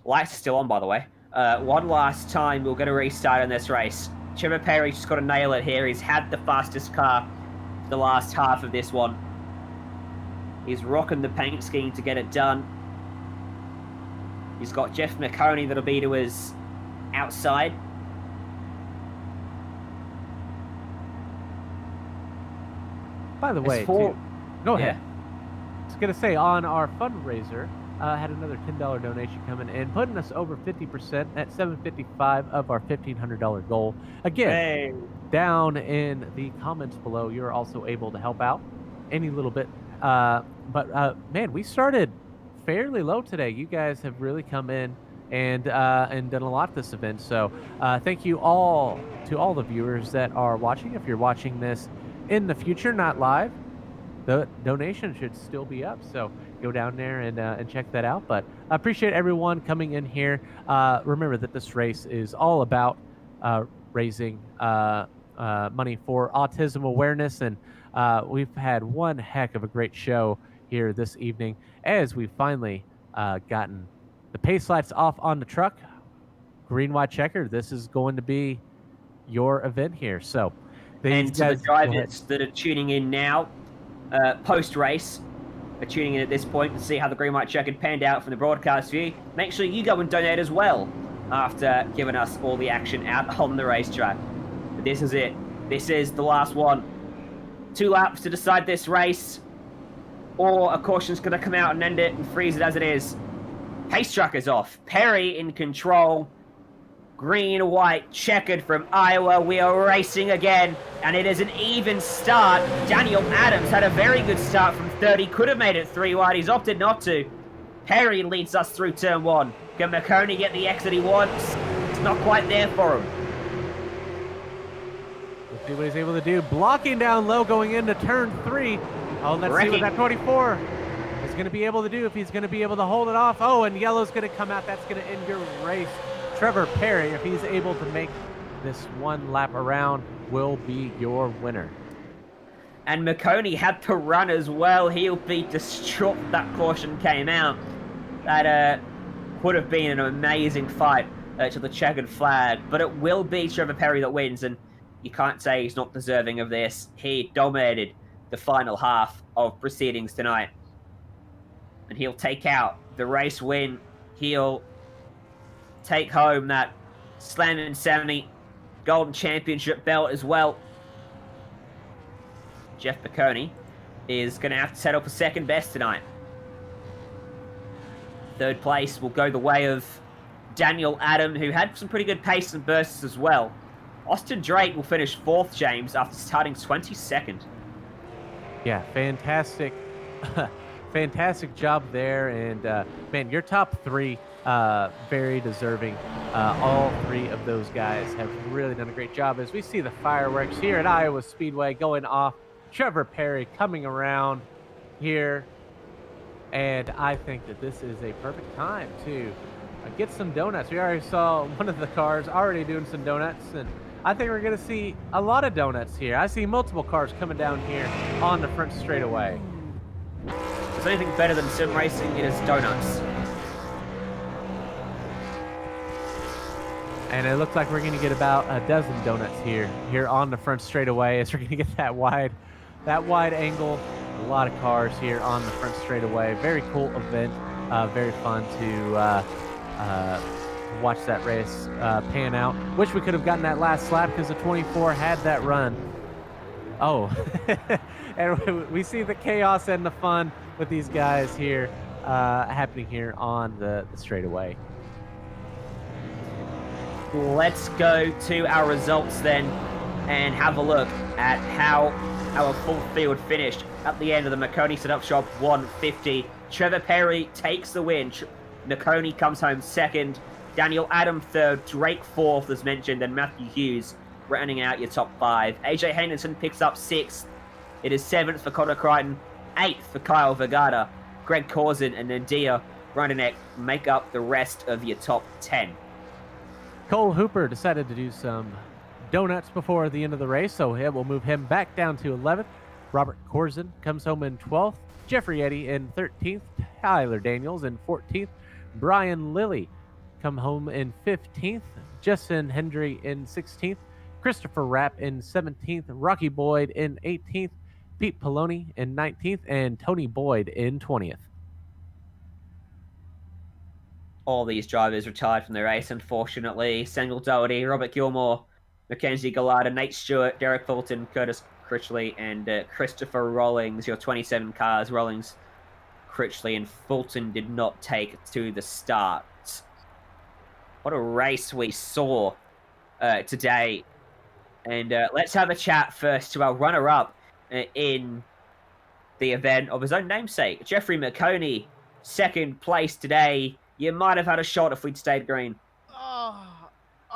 Lights are still on, by the way. One last time, we'll get a restart in this race. Trevor Perry's just got to nail it here. He's had the fastest car for the last half of this one. He's rocking the paint scheme to get it done. He's got Jeff Maconi that'll be to his outside. By the way, go ahead. I was going to say, on our fundraiser, had another $10 donation coming in, putting us over 50% at $755 of our $1,500 goal. Again, down in the comments below, you're also able to help out any little bit. Man, we started fairly low today. You guys have really come in and done a lot this event. So thank you all to all the viewers that are watching. If you're watching this in the future, not live, the donation should still be up. So go down there and check that out. But I appreciate everyone coming in here. Remember that this race is all about raising money for autism awareness. And we've had one heck of a great show here this evening as we finally gotten the pace lights off on the truck. Green, white, checker. This is going to be your event here. So, and to the drivers that are tuning in now, post-race, are tuning in at this point to see how the green, white, checkered panned out from the broadcast view. Make sure you go and donate as well after giving us all the action out on the racetrack. But this is it. This is the last one. 2 laps to decide this race, or a caution's going to come out and end it and freeze it as it is. Pace truck is off. Perry in control. Green, white, checkered from Iowa. We are racing again, and it is an even start. Daniel Adams had a very good start from 30. Could have made it 3 wide. He's opted not to. Perry leads us through turn 1. Can Maconi get the exit he wants? It's not quite there for him. Let's see what he's able to do. Blocking down low going into turn 3. Oh, let's see what that 24 is going to be able to do, if he's going to be able to hold it off. Oh, and yellow's going to come out. That's going to end your race. Trevor Perry, if he's able to make this 1 lap around, will be your winner. And Maconi had to run as well. He'll be distraught that caution came out. That would have been an amazing fight to the checkered flag. But it will be Trevor Perry that wins, and you can't say he's not deserving of this. He dominated the final half of proceedings tonight. And he'll take out the race win. He'll take home that Slam 70 Golden Championship belt as well. Jeff Maconi is going to have to settle for second best tonight. Third place will go the way of Daniel Adam, who had some pretty good pace and bursts as well. Austin Drake will finish 4th, James, after starting 22nd. Yeah, fantastic. Fantastic job there. And, man, your top 3, very deserving. All 3 of those guys have really done a great job as we see the fireworks here at Iowa Speedway going off. Trevor Perry coming around here. And I think that this is a perfect time to get some donuts. We already saw one of the cars already doing some donuts, and I think we're going to see a lot of donuts here. I see multiple cars coming down here on the front straightaway. If there's anything better than sim racing, it is donuts. And it looks like we're going to get about a dozen donuts here on the front straightaway as we're going to get that wide angle. A lot of cars here on the front straightaway. Very cool event. Very fun to watch that race pan out. Wish we could have gotten that last lap because the 24 had that run. Oh, and we see the chaos and the fun with these guys here happening here on the straightaway. Let's go to our results then and have a look at how our full field finished at the end of the Maconi Setup Shop 150. Trevor Perry takes the win. Maconi comes home 2nd. Daniel Adam 3rd. Drake 4th, as mentioned, and Matthew Hughes rounding out your top 5. AJ Henderson picks up 6th. It is 7th for Connor Crichton, 8th for Kyle Vergata. Greg Corzin and Nadia Rundeneck make up the rest of your top 10. Cole Hooper decided to do some donuts before the end of the race, so we'll move him back down to 11th. Robert Corzin comes home in 12th. Jeffrey Eddy in 13th. Tyler Daniels in 14th. Brian Lilly come home in 15th. Justin Hendry in 16th. Christopher Rapp in 17th. Rocky Boyd in 18th. Pete Poloni in 19th. And Tony Boyd in 20th. All these drivers retired from the race, unfortunately. Samuel Doherty, Robert Gilmore, Mackenzie Gallardo, Nate Stewart, Derek Fulton, Curtis Critchley, and Christopher Rawlings, your 27 cars. Rawlings, Critchley, and Fulton did not take to the start. What a race we saw today. And let's have a chat first to our runner-up in the event of his own namesake. Jeffrey Maconi, 2nd place today. You might have had a shot if we'd stayed green.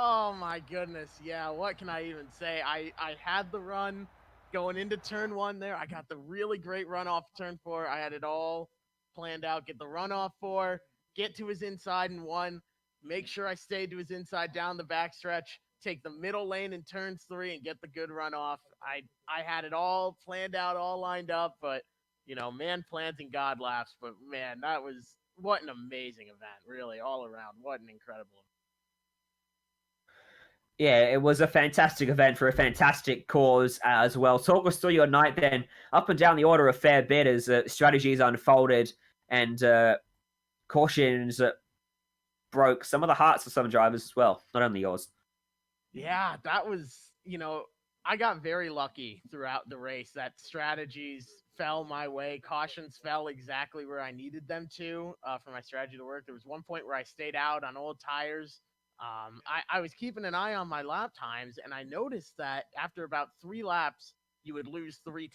Oh my goodness. Yeah, what can I even say? I had the run going into turn 1 there. I got the really great run off turn 4. I had it all planned out. Get the run off 4, get to his inside in 1, make sure I stayed to his inside down the backstretch, take the middle lane in turns 3 and get the good run off. I had it all planned out, all lined up, but Man plans and God laughs, but man, what an amazing event, really, all around. What an incredible. Yeah, it was a fantastic event for a fantastic cause as well. Talk us through your night then, up and down the order a fair bit as strategies unfolded and cautions broke some of the hearts of some drivers as well, not only yours. Yeah, that was, I got very lucky throughout the race that strategies fell my way. Cautions fell exactly where I needed them to for my strategy to work. There was one point where I stayed out on old tires. I was keeping an eye on my lap times, and I noticed that after about 3 laps, you would lose 3/10,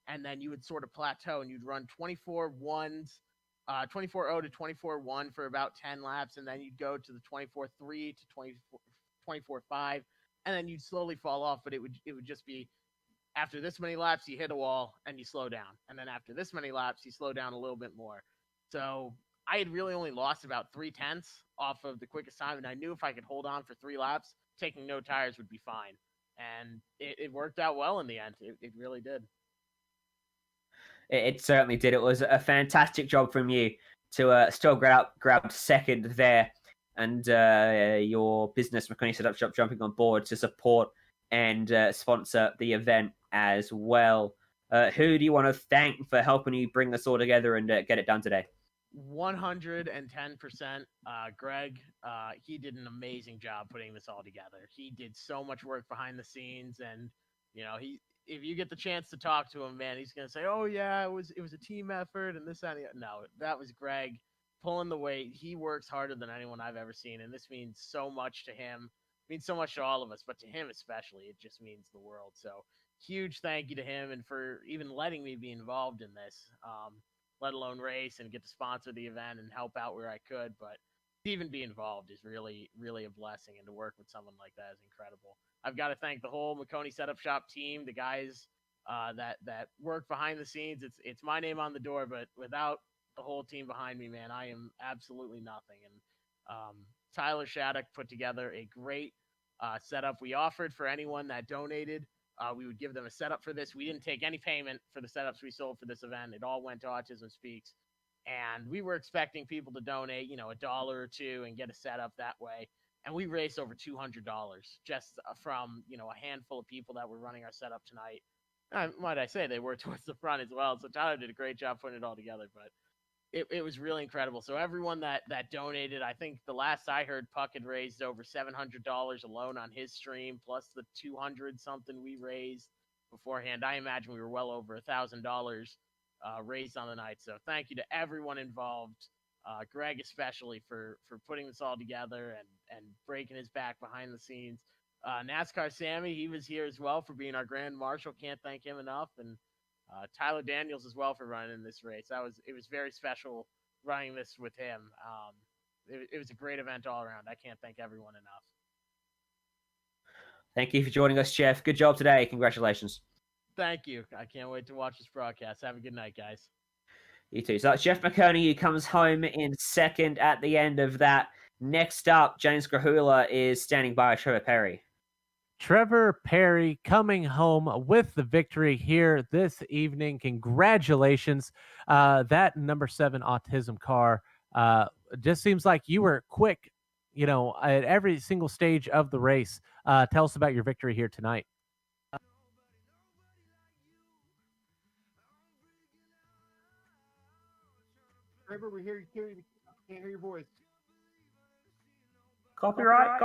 and then you would sort of plateau, and you'd run 24-1s, 24-0 to 24-1 for about 10 laps, and then you'd go to the 24-3 to 24-5, and then you'd slowly fall off. But it would just be after this many laps, you hit a wall and you slow down, and then after this many laps, you slow down a little bit more. So I had really only lost about 3/10 off of the quickest time, and I knew if I could hold on for 3 laps, taking no tires would be fine. And it worked out well in the end. It really did. It certainly did. It was a fantastic job from you to still grab second there, and your business, Maconi Setup Shop, jumping on board to support and sponsor the event as well. Who do you want to thank for helping you bring this all together and get it done today? 110%. Greg, he did an amazing job putting this all together. He did so much work behind the scenes, and if you get the chance to talk to him, man, he's gonna say, "Oh yeah, it was a team effort," and this and that. No, that was Greg pulling the weight. He works harder than anyone I've ever seen, and this means so much to him. It means so much to all of us, but to him especially, it just means the world. So huge thank you to him, and for even letting me be involved in this. Let alone race and get to sponsor the event and help out where I could. But to even be involved is really, really a blessing, and to work with someone like that is incredible. I've got to thank the whole Maconi Setup Shop team, the guys that work behind the scenes. It's my name on the door, but without the whole team behind me, man, I am absolutely nothing. And Tyler Shattuck put together a great setup. We offered for anyone that donated, we would give them a setup for this. We didn't take any payment for the setups we sold for this event. It all went to Autism Speaks. And we were expecting people to donate, $1 or $2 and get a setup that way. And we raised over $200 just from, a handful of people that were running our setup tonight. Might I say, they were towards the front as well. So Tyler did a great job putting it all together. But it was really incredible. So everyone that donated, I think the last I heard, Puck had raised over $700 alone on his stream, plus the 200 something we raised beforehand. I imagine we were well over $1,000 raised on the night. So thank you to everyone involved, Greg especially for putting this all together and breaking his back behind the scenes. NASCAR Sammy, he was here as well for being our grand marshal. Can't thank him enough. And Tyler Daniels as well for running this race. It was very special running this with him. It was a great event all around. I can't thank everyone enough. Thank you for joining us, Jeff. Good job today. Congratulations. Thank you. I can't wait to watch this broadcast. Have a good night, guys. You too. So that's Jeff Maconi, who comes home in second at the end of that. Next up, James Grahula is standing by Trevor Perry. Trevor Perry coming home with the victory here this evening. Congratulations. That number 7 Autism car just seems like you were quick, at every single stage of the race. Tell us about your victory here tonight. Trevor, we hear you too. Can't hear your voice. Copyright.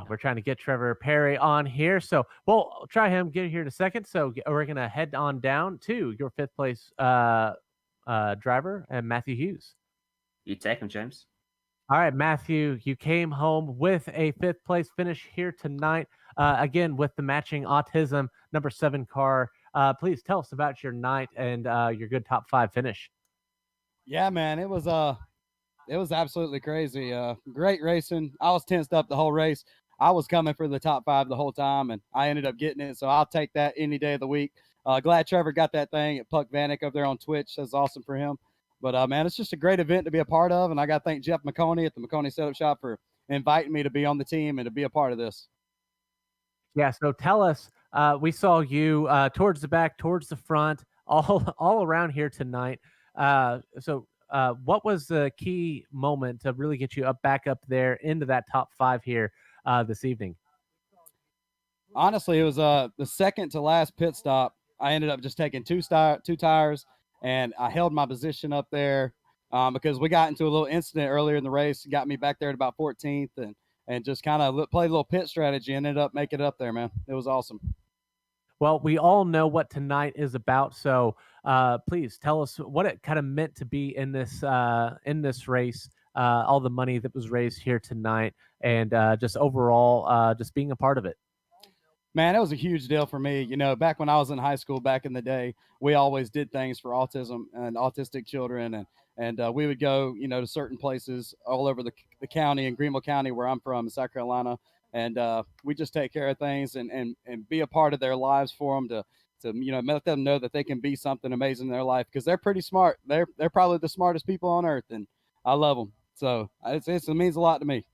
We're trying to get Trevor Perry on here, so we'll try him, get here in a second. So we're going to head on down to your 5th place driver, and Matthew Hughes. You take him, James. All right, Matthew, you came home with a 5th place finish here tonight, again with the matching Autism number 7 car. Please tell us about your night and your good top 5 finish. Yeah, man, it was absolutely crazy. Great racing. I was tensed up the whole race. I was coming for the top 5 the whole time, and I ended up getting it. So I'll take that any day of the week. Glad Trevor got that thing at Puck Vanek up there on Twitch. That's awesome for him. But, man, it's just a great event to be a part of, and I got to thank Jeff Maconi at the Maconi Setup Shop for inviting me to be on the team and to be a part of this. Yeah, so tell us, we saw you towards the back, towards the front, all around here tonight. What was the key moment to really get you back up there into that top 5 here this evening? Honestly, it was the second to last pit stop. I ended up just taking two tires, and I held my position up there because we got into a little incident earlier in the race. Got me back there at about 14th, and just kind of played a little pit strategy. Ended up making it up there, man. It was awesome. Well, we all know what tonight is about, so please tell us what it kind of meant to be in this race, all the money that was raised here tonight, and just overall, just being a part of it. Man, it was a huge deal for me. You know, back when I was in high school, back in the day, we always did things for autism and autistic children, and we would go, you know, to certain places all over the county, in Greenville County, where I'm from, in South Carolina, and we just take care of things and be a part of their lives for them to you know, let them know that they can be something amazing in their life, because they're pretty smart. They're probably the smartest people on earth, and I love them. So it means a lot to me.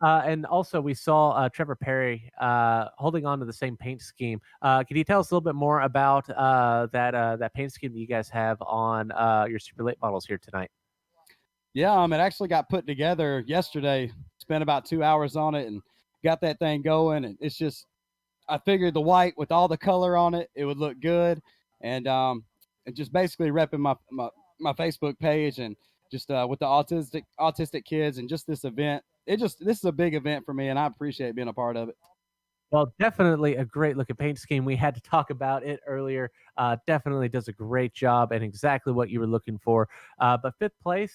And also, we saw Trevor Perry holding on to the same paint scheme. Can you tell us a little bit more about that paint scheme that you guys have on your Super Late models here tonight? Yeah, it actually got put together yesterday. Spent about 2 hours on it and got that thing going. And it's just, I figured the white with all the color on it, it would look good. And just basically repping my Facebook page and just with the autistic kids and just this event. This is a big event for me, and I appreciate being a part of it. Well, definitely a great looking paint scheme. We had to talk about it earlier. Definitely does a great job and exactly what you were looking for. But 5th place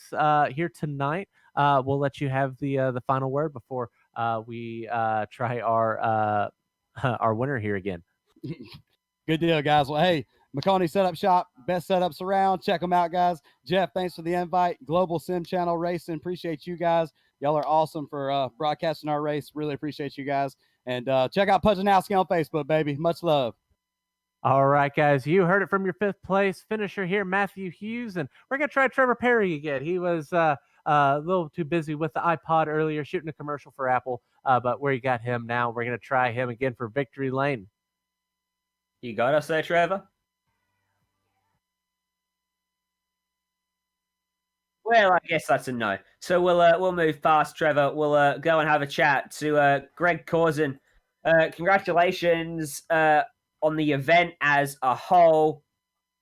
here tonight. We'll let you have the final word before we try our winner here again. Good deal, guys. Well, hey, Maconi Setup Shop, best setups around. Check them out, guys. Jeff, thanks for the invite. Global Sim Channel Racing, appreciate you guys. Y'all are awesome for broadcasting our race. Really appreciate you guys. And check out Pujanowski on Facebook, baby. Much love. All right, guys. You heard it from your 5th place finisher here, Matthew Hughes. And we're going to try Trevor Perry again. He was a little too busy with the iPod earlier, shooting a commercial for Apple. But where you got him now, we're going to try him again for Victory Lane. You got us there, Trevor? Well, I guess that's a no. So we'll move past Trevor. We'll go and have a chat to Greg Corzin. Congratulations on the event as a whole,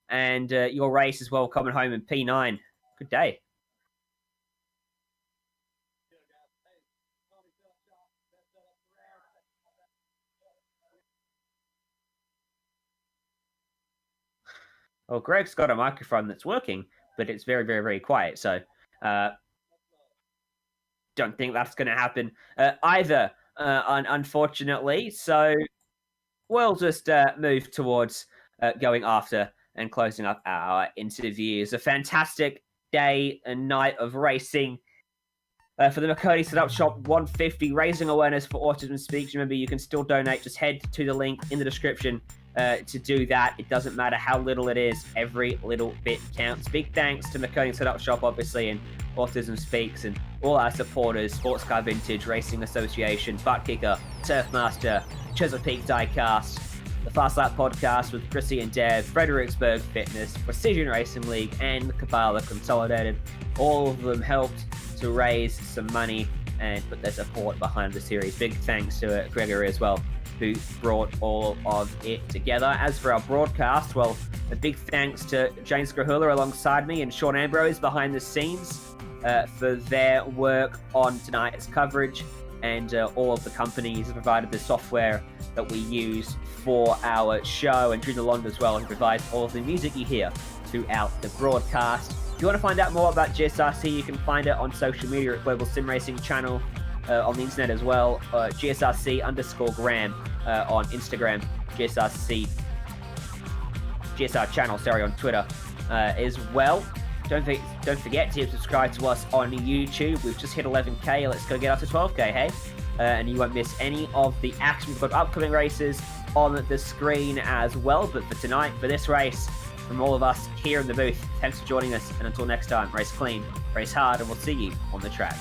and your race as well, coming home in P9. Good day. Well, Greg's got a microphone that's working, but it's very, very, very quiet. So, don't think that's going to happen either, unfortunately. So, we'll just move towards going after and closing up our interviews. A fantastic day and night of racing for the Maconi Setup Shop 150, raising awareness for Autism Speaks. Remember, you can still donate. Just head to the link in the description to do that. It doesn't matter how little it is. Every little bit counts. Big thanks to Maconi Setup Shop, obviously, and Autism Speaks, and all our supporters, Sports Car Vintage, Racing Association, Butt Kicker, Turfmaster, Chesapeake Diecast, the Fast Lap Podcast with Chrissy and Deb, Fredericksburg Fitness, Precision Racing League, and Kabbalah Consolidated. All of them helped to raise some money and put their support behind the series. Big thanks to Gregory as well, who brought all of it together. As for our broadcast, well, a big thanks to James Grahula alongside me and Sean Ambrose behind the scenes for their work on tonight's coverage, and all of the companies that provided the software that we use for our show, and Drew DeLond as well, who provides all of the music you hear throughout the broadcast. If you want to find out more about GSRC, you can find it on social media at Global Sim Racing channel, on the internet as well, GSRC_Graham on Instagram, GSR channel, on Twitter as well. Don't forget to subscribe to us on YouTube. We've just hit 11K. Let's go get up to 12K, hey? And you won't miss any of the action. We've got upcoming races on the screen as well. But for tonight, for this race, from all of us here in the booth, thanks for joining us. And until next time, race clean, race hard, and we'll see you on the track.